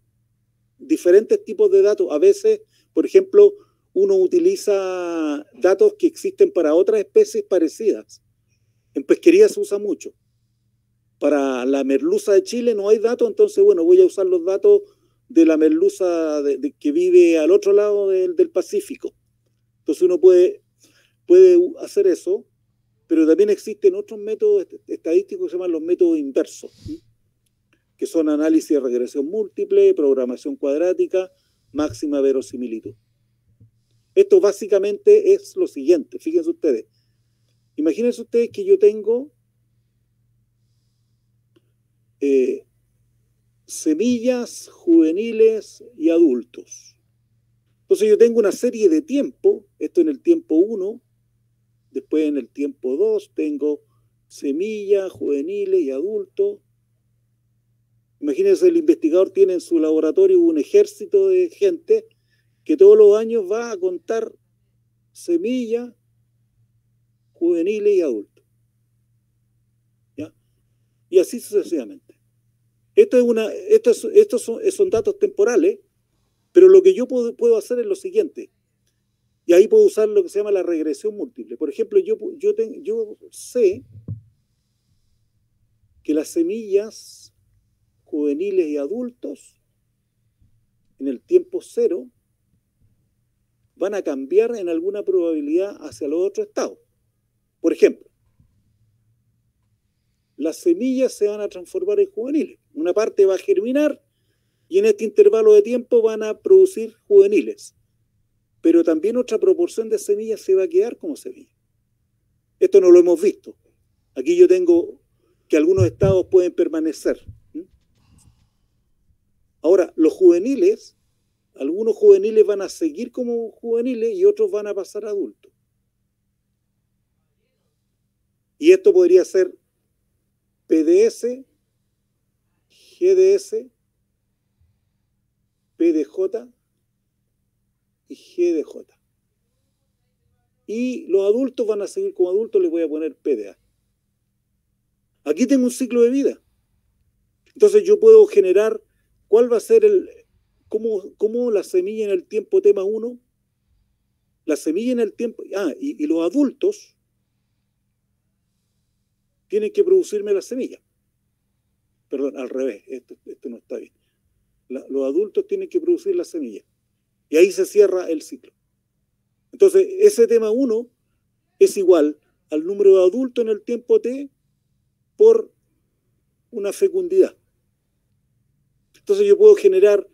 diferentes tipos de datos. A veces, por ejemplo, uno utiliza datos que existen para otras especies parecidas. En pesquería se usa mucho. Para la merluza de Chile no hay datos, entonces, bueno, voy a usar los datos de la merluza que vive al otro lado del Pacífico. Entonces uno puede hacer eso, pero también existen otros métodos estadísticos que se llaman los métodos inversos, que son análisis de regresión múltiple, programación cuadrática, máxima verosimilitud. Esto básicamente es lo siguiente, fíjense ustedes. Imagínense ustedes que yo tengo semillas, juveniles y adultos. Entonces yo tengo una serie de tiempo, esto en el tiempo 1, después en el tiempo 2 tengo semillas, juveniles y adultos. Imagínense, el investigador tiene en su laboratorio un ejército de gente que todos los años va a contar semillas, juveniles y adultos. ¿Ya? Y así sucesivamente. Estos son datos temporales, pero lo que yo puedo hacer es lo siguiente. Y ahí puedo usar lo que se llama la regresión múltiple. Por ejemplo, yo sé que las semillas juveniles y adultos en el tiempo 0 van a cambiar en alguna probabilidad hacia los otros estados. Por ejemplo, las semillas se van a transformar en juveniles. Una parte va a germinar y en este intervalo de tiempo van a producir juveniles. Pero también otra proporción de semillas se va a quedar como semilla. Esto no lo hemos visto. Aquí yo tengo que algunos estados pueden permanecer. Ahora, los juveniles, algunos juveniles van a seguir como juveniles y otros van a pasar a adultos. Y esto podría ser PDS, GDS, PDJ y GDJ. Y los adultos van a seguir como adultos, les voy a poner PDA. Aquí tengo un ciclo de vida. Entonces yo puedo generar cuál va a ser cómo la semilla en el tiempo T más 1, la semilla en el tiempo, y los adultos tienen que producirme la semilla. Perdón, al revés, esto no está bien. Los adultos tienen que producir la semilla. Y ahí se cierra el ciclo. Entonces, ese tema 1 es igual al número de adultos en el tiempo T por una fecundidad. Entonces yo puedo generar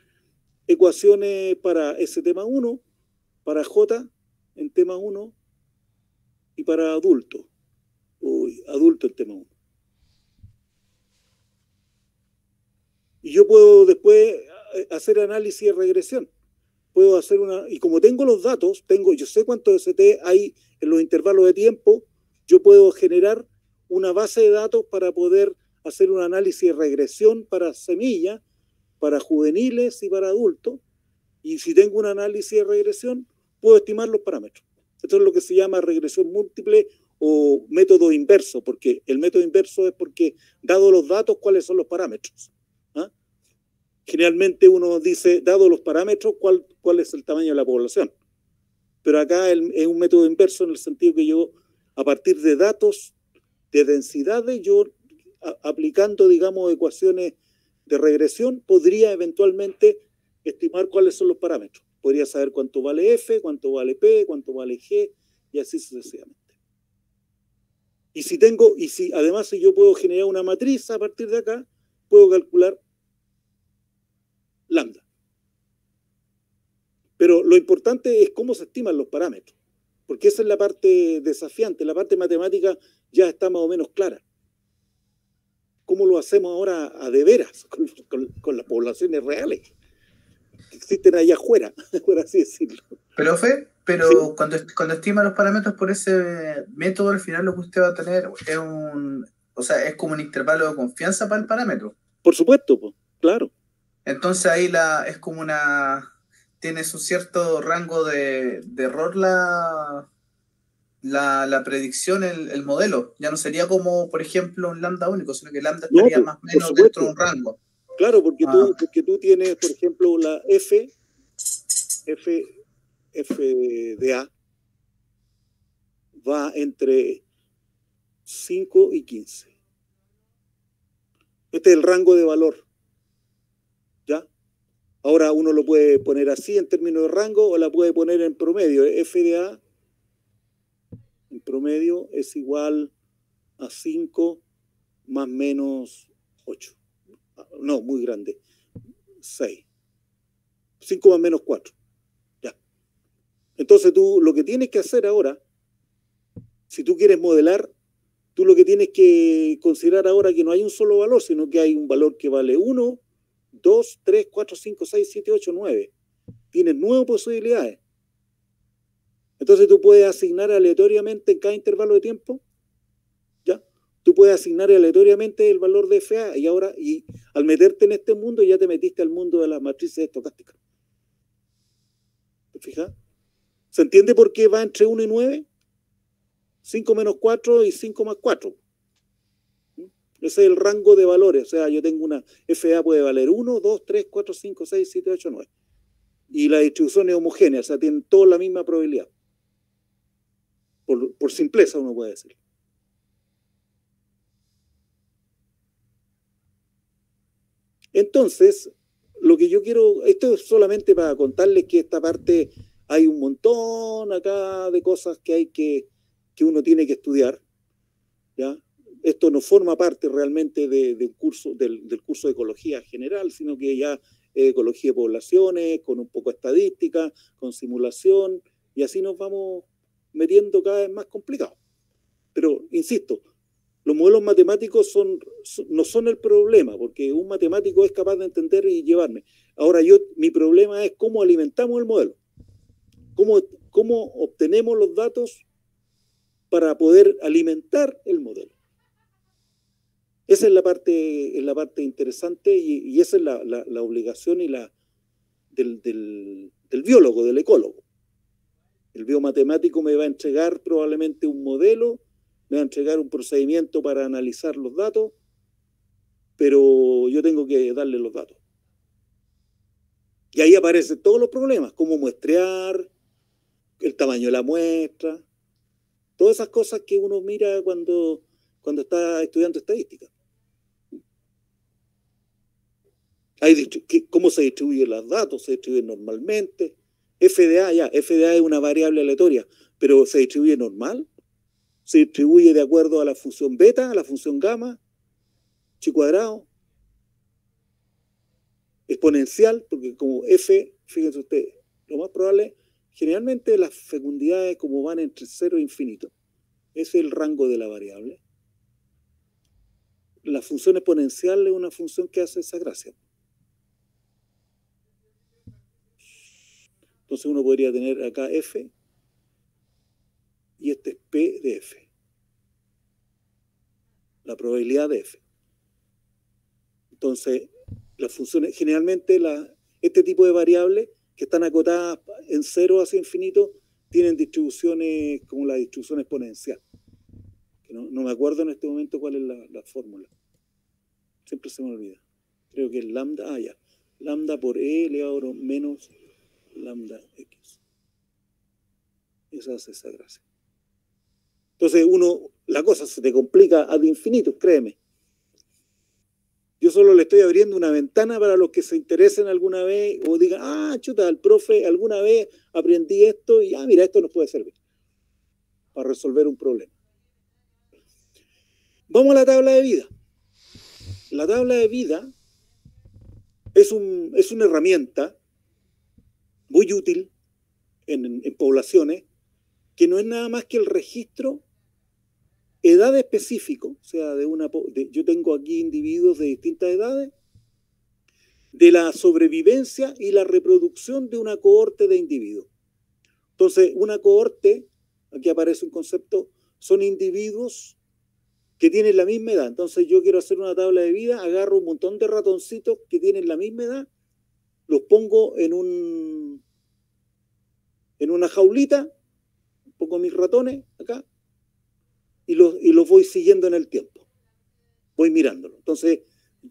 ecuaciones para ese tema 1, para J en tema 1 y para adulto. Adulto en tema 1. Y yo puedo después hacer análisis de regresión. Puedo hacer y como tengo los datos, yo sé cuántos ST hay en los intervalos de tiempo, yo puedo generar una base de datos para poder hacer un análisis de regresión para semillas, para juveniles y para adultos. Y si tengo un análisis de regresión, puedo estimar los parámetros. Esto es lo que se llama regresión múltiple o método inverso, porque el método inverso es porque, dado los datos, ¿cuáles son los parámetros? ¿Ah? Generalmente uno dice, dado los parámetros, ¿cuál es el tamaño de la población? Pero acá es un método inverso en el sentido que yo, a partir de datos, de densidades, yo aplicando, digamos, ecuaciones de regresión, podría eventualmente estimar cuáles son los parámetros. Podría saber cuánto vale F, cuánto vale P, cuánto vale G, y así sucesivamente. Además, si yo puedo generar una matriz a partir de acá, puedo calcular lambda. Pero lo importante es cómo se estiman los parámetros, porque esa es la parte desafiante. La parte matemática ya está más o menos clara. ¿Cómo lo hacemos ahora a de veras con las poblaciones reales que existen allá afuera, por así decirlo? Pero sí. Cuando estima los parámetros por ese método, al final lo que usted va a tener es como un intervalo de confianza para el parámetro. Por supuesto, pues, claro. Entonces ahí tienes un cierto rango de error la predicción, el modelo. Ya no sería como, por ejemplo, un lambda único, sino que lambda estaría más o menos dentro de un rango. Claro, porque tú tienes, por ejemplo, la F de A va entre 5 y 15. Este es el rango de valor. ¿Ya? Ahora uno lo puede poner así en términos de rango o la puede poner en promedio. F de A en promedio es igual a 5 más menos 8. No, muy grande. 6. 5 más menos 4. Ya. Entonces tú lo que tienes que hacer ahora, si tú quieres modelar, tú lo que tienes que considerar ahora que no hay un solo valor, sino que hay un valor que vale 1, 2, 3, 4, 5, 6, 7, 8, 9. Tienes 9 posibilidades. Entonces tú puedes asignar aleatoriamente en cada intervalo de tiempo, ¿ya? Tú puedes asignar aleatoriamente el valor de FA y al meterte en este mundo ya te metiste al mundo de las matrices estocásticas. ¿Te fijas? ¿Se entiende por qué va entre 1 y 9? 5 menos 4 y 5 más 4. Ese es el rango de valores. O sea, yo tengo una FA puede valer 1, 2, 3, 4, 5, 6, 7, 8, 9. Y la distribución es homogénea, o sea, tienen toda la misma probabilidad. Por simpleza uno puede decir. Entonces, lo que yo quiero, esto es solamente para contarles que esta parte hay un montón acá de cosas que uno tiene que estudiar, ¿ya? Esto no forma parte realmente del curso de ecología general, sino que ya ecología de poblaciones, con un poco de estadística, con simulación, y así nos vamos metiendo cada vez más complicados. Pero, insisto, los modelos matemáticos no son el problema, porque un matemático es capaz de entender y llevarme. Ahora mi problema es cómo alimentamos el modelo, cómo obtenemos los datos para poder alimentar el modelo. Esa es la parte interesante y esa es la obligación del biólogo, del ecólogo. El biomatemático me va a entregar probablemente un modelo, me va a entregar un procedimiento para analizar los datos, pero yo tengo que darle los datos. Y ahí aparecen todos los problemas, cómo muestrear, el tamaño de la muestra, todas esas cosas que uno mira cuando está estudiando estadística. ¿Cómo se distribuyen los datos? ¿Se distribuyen normalmente? FDA, ya, FDA es una variable aleatoria, pero se distribuye normal, se distribuye de acuerdo a la función beta, a la función gamma, chi cuadrado, exponencial, porque como F, fíjense ustedes, lo más probable, generalmente las fecundidades como van entre 0 e infinito, ese es el rango de la variable. La función exponencial es una función que hace esa gracia. Entonces uno podría tener acá F y este es P de F. La probabilidad de F. Entonces, las funciones, generalmente este tipo de variables que están acotadas en 0 hacia infinito tienen distribuciones como la distribución exponencial. Que no me acuerdo en este momento cuál es la fórmula. Siempre se me olvida. Creo que es lambda, ya. Lambda por E elevado a menos lambda X. Esa hace esa gracia. Entonces la cosa se te complica ad infinitum, créeme. Yo solo le estoy abriendo una ventana para los que se interesen alguna vez o digan, chuta, al profe alguna vez aprendí esto y mira, esto nos puede servir para resolver un problema. Vamos a la tabla de vida. La tabla de vida es una herramienta muy útil en poblaciones que no es nada más que el registro edad específico, o sea, yo tengo aquí individuos de distintas edades, de la sobrevivencia y la reproducción de una cohorte de individuos. Entonces, una cohorte, aquí aparece un concepto, son individuos que tienen la misma edad. Entonces, yo quiero hacer una tabla de vida, agarro un montón de ratoncitos que tienen la misma edad, los pongo en una jaulita, pongo mis ratones acá, y los voy siguiendo en el tiempo. Voy mirándolo. Entonces,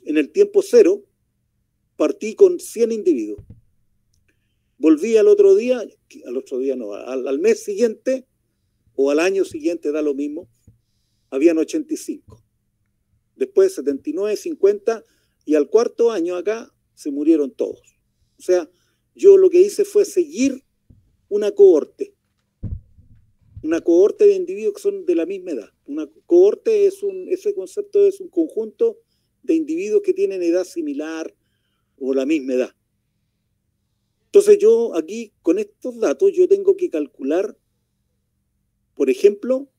en el tiempo 0, partí con 100 individuos. Volví al mes siguiente, o al año siguiente, da lo mismo, habían 85. Después 79, 50, y al cuarto año acá se murieron todos. O sea, yo lo que hice fue seguir una cohorte de individuos que son de la misma edad. Una cohorte ese concepto es un conjunto de individuos que tienen edad similar o la misma edad. Entonces yo aquí, con estos datos, yo tengo que calcular, por ejemplo,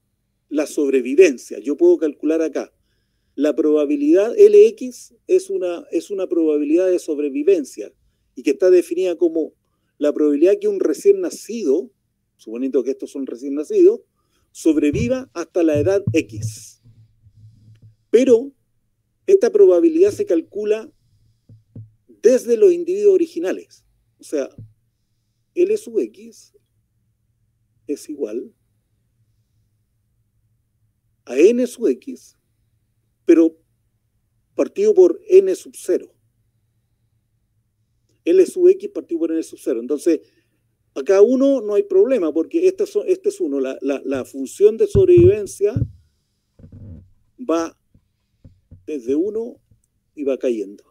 la sobrevivencia. Yo puedo calcular acá. La probabilidad LX es una probabilidad de sobrevivencia y que está definida como la probabilidad que un recién nacido, suponiendo que estos son recién nacidos, sobreviva hasta la edad X. Pero esta probabilidad se calcula desde los individuos originales. O sea, L sub X es igual a N sub X, pero partido por N sub 0. L sub X partido por N sub 0. Entonces, acá uno no hay problema, porque este es uno. La función de sobrevivencia va desde 1 y va cayendo.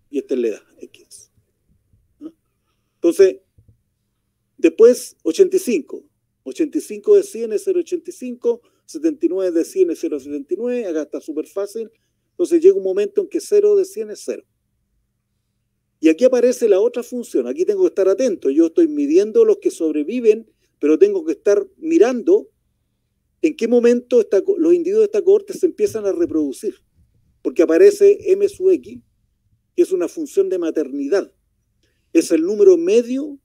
Y esta es la edad, X. ¿No? Entonces, después 85. 85 de 100 es 0,85. 79 de 100 es 0,79. Acá está súper fácil. Entonces llega un momento en que 0 de 100 es 0. Y aquí aparece la otra función. Aquí tengo que estar atento. Yo estoy midiendo los que sobreviven, pero tengo que estar mirando en qué momento los individuos de esta cohorte se empiezan a reproducir. Porque aparece M sub X, que es una función de maternidad. Es el número medio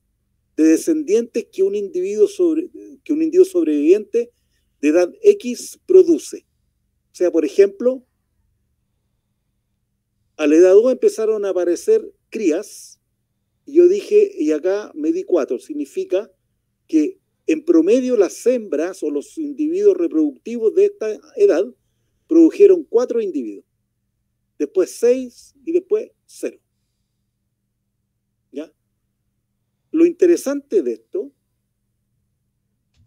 de descendientes que un individuo sobreviviente de edad X produce. O sea, por ejemplo, a la edad 2 empezaron a aparecer crías, y yo dije, y acá me di 4, significa que en promedio las hembras o los individuos reproductivos de esta edad produjeron 4 individuos, después 6 y después 0. ¿Ya? Lo interesante de esto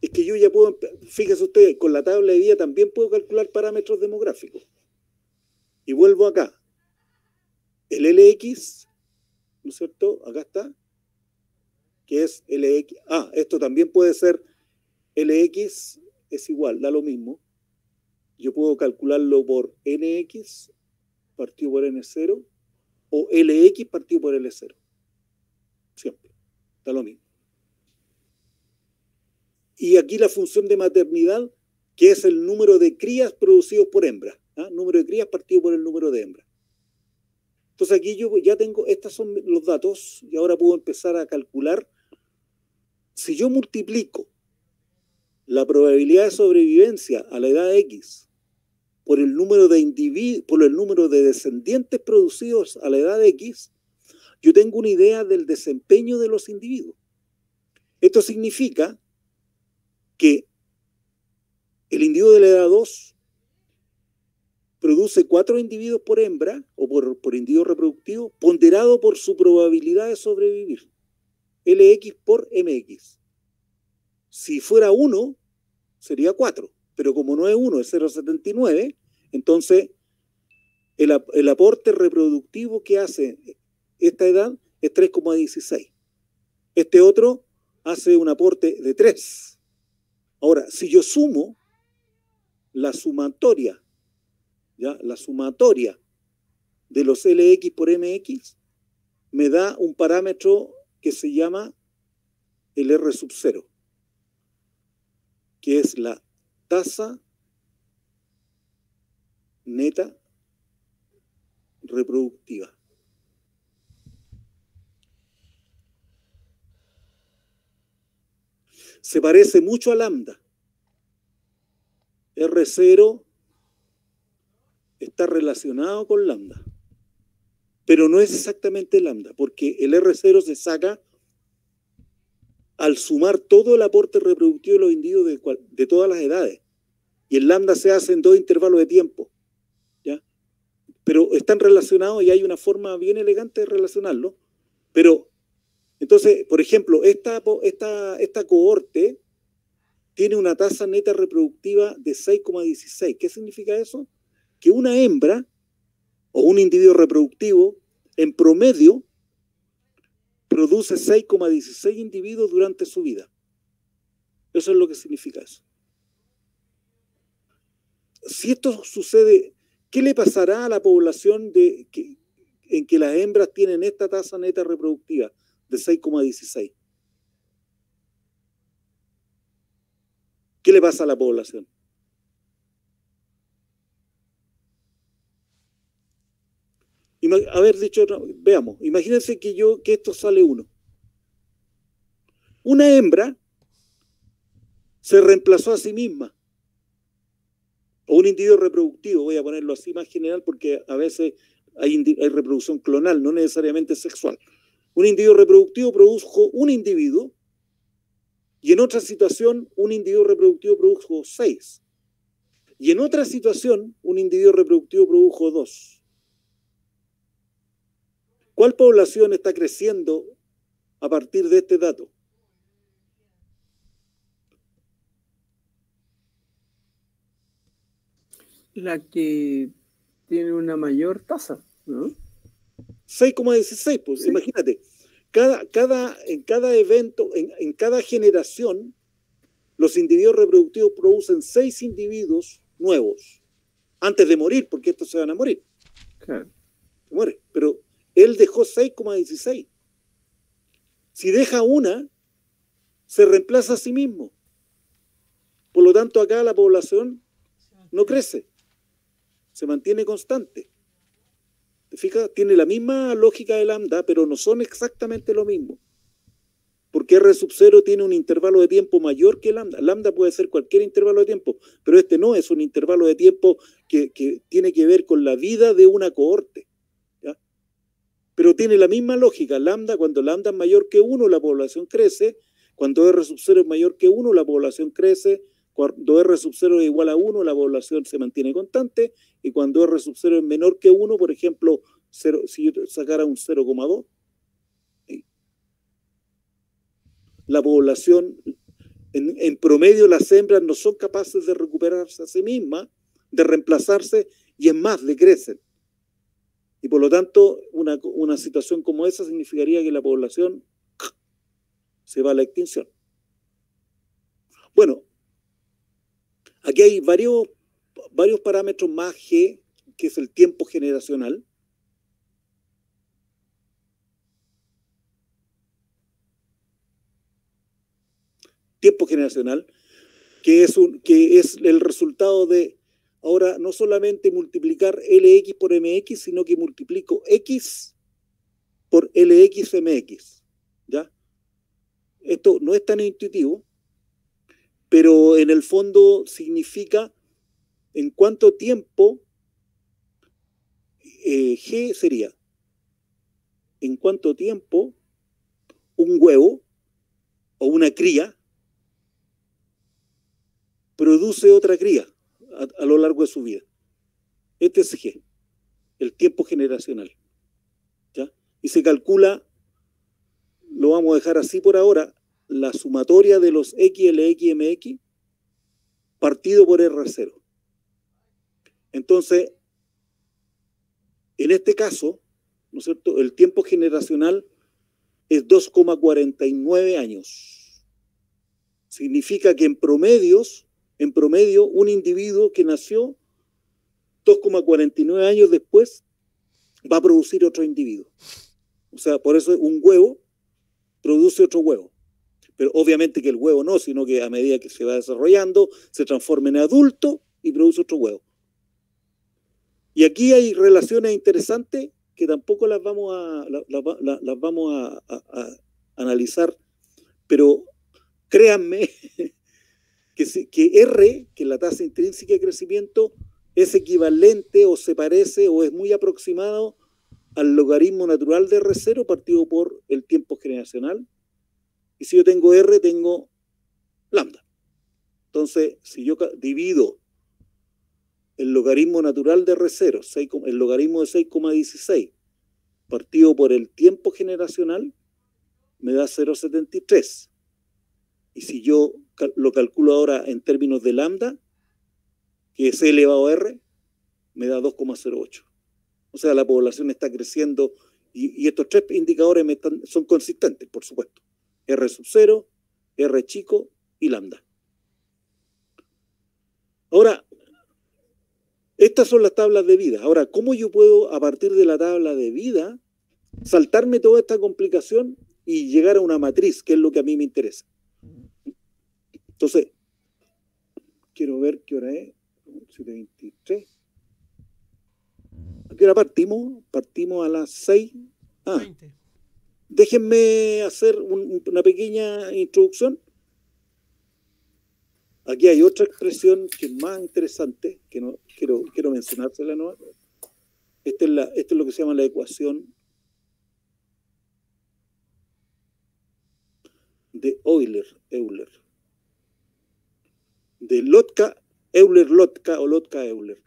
es que yo ya puedo, fíjense ustedes, con la tabla de vida también puedo calcular parámetros demográficos. Y vuelvo acá. El LX, ¿no es cierto? Acá está. que es LX. Esto también puede ser LX, es igual, da lo mismo. Yo puedo calcularlo por NX partido por N0 o LX partido por L0. Siempre, da lo mismo. Y aquí la función de maternidad, que es el número de crías producidos por hembra. Número de crías partido por el número de hembra. Entonces aquí yo ya tengo, estos son los datos, y ahora puedo empezar a calcular. Si yo multiplico la probabilidad de sobrevivencia a la edad X por el número de por el número de descendientes producidos a la edad X, yo tengo una idea del desempeño de los individuos. Esto significa que el individuo de la edad 2 produce 4 individuos por hembra o por individuo reproductivo, ponderado por su probabilidad de sobrevivir. LX por MX. Si fuera 1, sería 4. Pero como no es 1, es 0,79, entonces el aporte reproductivo que hace esta edad es 3,16. Este otro hace un aporte de 3. Ahora, si yo sumo la sumatoria, la sumatoria de los LX por MX, me da un parámetro que se llama el R sub 0, que es la tasa neta reproductiva. Se parece mucho a lambda. R0 está relacionado con lambda, pero no es exactamente lambda, porque el R0 se saca al sumar todo el aporte reproductivo de los individuos de todas las edades, y el lambda se hace en 2 intervalos de tiempo, ¿ya? Pero están relacionados y hay una forma bien elegante de relacionarlo. Pero entonces, por ejemplo, esta cohorte tiene una tasa neta reproductiva de 6,16. ¿Qué significa eso? Que una hembra o un individuo reproductivo en promedio produce 6,16 individuos durante su vida. Eso es lo que significa eso. Si esto sucede, ¿qué le pasará a la población en que las hembras tienen esta tasa neta reproductiva de 6,16? ¿Qué le pasa a la población? Veamos, imagínense que esto sale 1. Una hembra se reemplazó a sí misma, o un individuo reproductivo, voy a ponerlo así más general porque a veces hay reproducción clonal, no necesariamente sexual. Un individuo reproductivo produjo un individuo, y en otra situación un individuo reproductivo produjo 6. Y en otra situación un individuo reproductivo produjo 2. ¿Cuál población está creciendo a partir de este dato? La que tiene una mayor tasa, ¿no? 6,16, pues sí. Imagínate. En cada evento, en cada generación, los individuos reproductivos producen 6 individuos nuevos antes de morir, porque estos se van a morir. Claro. Se muere. Pero él dejó 6,16. Si deja una, se reemplaza a sí mismo. Por lo tanto, acá la población no crece, se mantiene constante. ¿Te fijas? Tiene la misma lógica de lambda, pero no son exactamente lo mismo. Porque R sub 0 tiene un intervalo de tiempo mayor que lambda. Lambda puede ser cualquier intervalo de tiempo, pero este no es un intervalo de tiempo que tiene que ver con la vida de una cohorte. ¿Ya? Pero tiene la misma lógica. Lambda, cuando lambda es mayor que 1, la población crece. Cuando R sub 0 es mayor que 1, la población crece. Cuando R sub 0 es igual a 1, la población se mantiene constante, y cuando R sub 0 es menor que 1, por ejemplo, si yo sacara un 0,2, ¿sí? La población, en promedio, las hembras no son capaces de recuperarse a sí mismas, de reemplazarse, y es más, decrecen. Y por lo tanto, una situación como esa significaría que la población se va a la extinción. Bueno, aquí hay varios parámetros más G, que es el tiempo generacional. Tiempo generacional, que es el resultado de, ahora, no solamente multiplicar LX por MX, sino que multiplico X por LX MX, ¿ya? Esto no es tan intuitivo, pero en el fondo significa en cuánto tiempo G sería en cuánto tiempo un huevo o una cría produce otra cría a lo largo de su vida. Este es G, el tiempo generacional, ¿ya? Y se calcula, lo vamos a dejar así por ahora, la sumatoria de los X, LX, MX partido por R0. Entonces, en este caso, ¿no es cierto?, el tiempo generacional es 2,49 años. Significa que en promedio, un individuo que nació 2,49 años después va a producir otro individuo. O sea, por eso un huevo produce otro huevo. Pero obviamente que el huevo no, sino que a medida que se va desarrollando, se transforma en adulto y produce otro huevo. Y aquí hay relaciones interesantes que tampoco las vamos a analizar, pero créanme que R, que la tasa intrínseca de crecimiento, es equivalente o se parece o es muy aproximado al logaritmo natural de R0 partido por el tiempo generacional. Y si yo tengo R, tengo lambda. Entonces, si yo divido el logaritmo natural de R0, el logaritmo de 6,16, partido por el tiempo generacional, me da 0,73. Y si yo lo calculo ahora en términos de lambda, que es elevado a R, me da 2,08. O sea, la población está creciendo y estos tres indicadores son consistentes, por supuesto. R sub 0, R chico y lambda. Ahora, estas son las tablas de vida. Ahora, ¿cómo yo puedo, a partir de la tabla de vida, saltarme toda esta complicación y llegar a una matriz, que es lo que a mí me interesa? Entonces, quiero ver qué hora es. 7:23. ¿A qué hora partimos? Partimos a las 6. 20. Déjenme hacer una pequeña introducción. Aquí hay otra expresión que es más interesante, que no quiero mencionársela, ¿no? Esto es lo que se llama la ecuación de Euler. De Euler-Lotka o Lotka-Euler.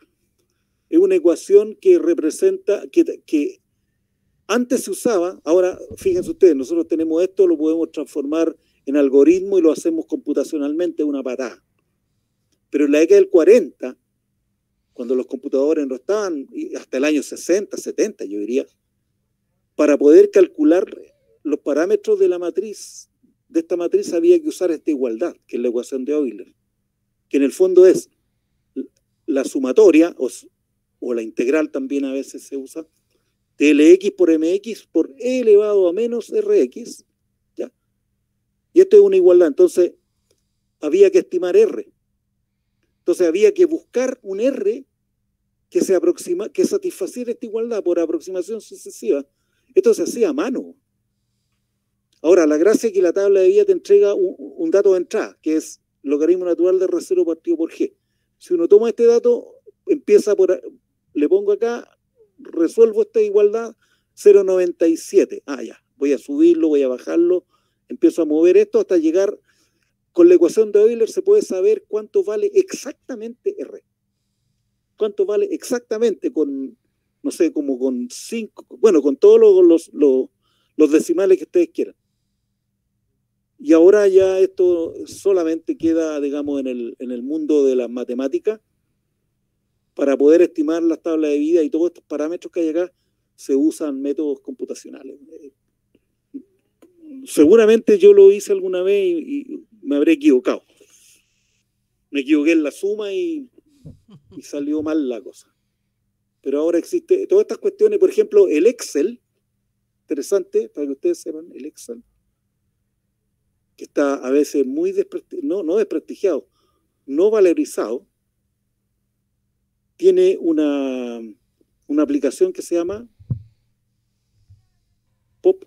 Es una ecuación que representa, que antes se usaba, ahora fíjense ustedes, nosotros tenemos esto, lo podemos transformar en algoritmo y lo hacemos computacionalmente, una patada. Pero en la década del 40, cuando los computadores no estaban, y hasta el año 60, 70, yo diría, para poder calcular los parámetros de la matriz, de esta matriz había que usar esta igualdad, que es la ecuación de Euler, que en el fondo es la sumatoria, o la integral también a veces se usa, de LX por MX por E elevado a menos RX, ¿ya? Y esto es una igualdad, entonces había que estimar R. Entonces había que buscar un R que satisfaciera esta igualdad por aproximación sucesiva. Esto se hacía a mano. Ahora, la gracia es que la tabla de vida te entrega un dato de entrada, que es logaritmo natural de R0 partido por G. Si uno toma este dato, le pongo acá, resuelvo esta igualdad, 0,97. Ya, voy a subirlo, voy a bajarlo, empiezo a mover esto hasta llegar. Con la ecuación de Euler se puede saber cuánto vale exactamente R. Cuánto vale exactamente con, no sé, como con 5, bueno, con todos los decimales que ustedes quieran. Y ahora ya esto solamente queda, digamos, en el mundo de las matemáticas. Para poder estimar las tablas de vida y todos estos parámetros que hay acá, se usan métodos computacionales. seguramente yo lo hice alguna vez y me habré equivocado. Me equivoqué en la suma y salió mal la cosa. Pero ahora existe todas estas cuestiones, por ejemplo, el Excel, interesante, para que ustedes sepan, el Excel, que está a veces muy no desprestigiado, no valorizado, tiene una aplicación que se llama Pop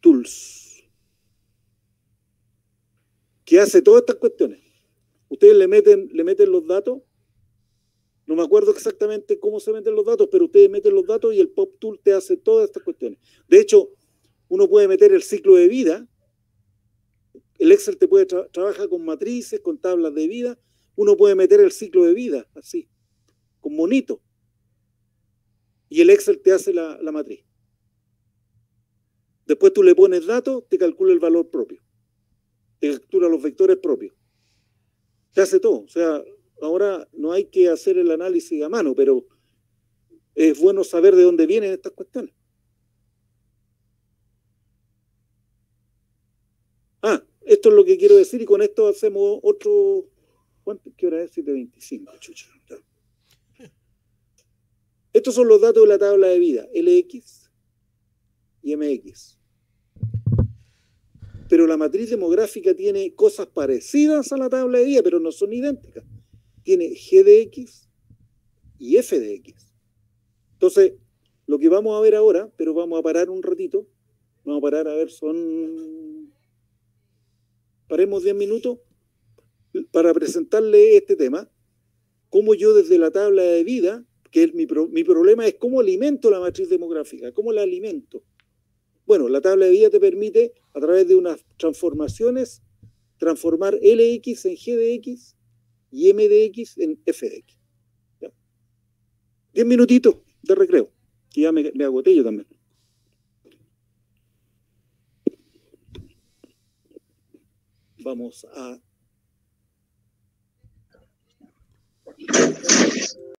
Tools, que hace todas estas cuestiones. Ustedes le meten los datos, no me acuerdo exactamente cómo se meten los datos, pero ustedes meten los datos y el Pop Tool te hace todas estas cuestiones. De hecho, uno puede meter el ciclo de vida, el Excel te puede trabaja con matrices, con tablas de vida, uno puede meter el ciclo de vida, así, con monito, y el Excel te hace la matriz. Después tú le pones datos, te calcula el valor propio, te calcula los vectores propios, te hace todo. O sea, ahora no hay que hacer el análisis a mano, pero es bueno saber de dónde vienen estas cuestiones. Esto es lo que quiero decir y con esto hacemos otro... ¿Qué hora es? 7:25, chucha. Estos son los datos de la tabla de vida, LX y MX. Pero la matriz demográfica tiene cosas parecidas a la tabla de vida, pero no son idénticas. Tiene GDX y FDX. Entonces, lo que vamos a ver ahora, pero vamos a parar un ratito, vamos a parar, a ver, paremos 10 minutos para presentarle este tema, cómo yo desde la tabla de vida, que es mi problema es cómo alimento la matriz demográfica, cómo la alimento. Bueno, la tabla de vida te permite, a través de unas transformaciones, transformar LX en GDX y MDX en FDX. ¿Ya? 10 minutitos de recreo, que ya me agoté yo también. Vamos a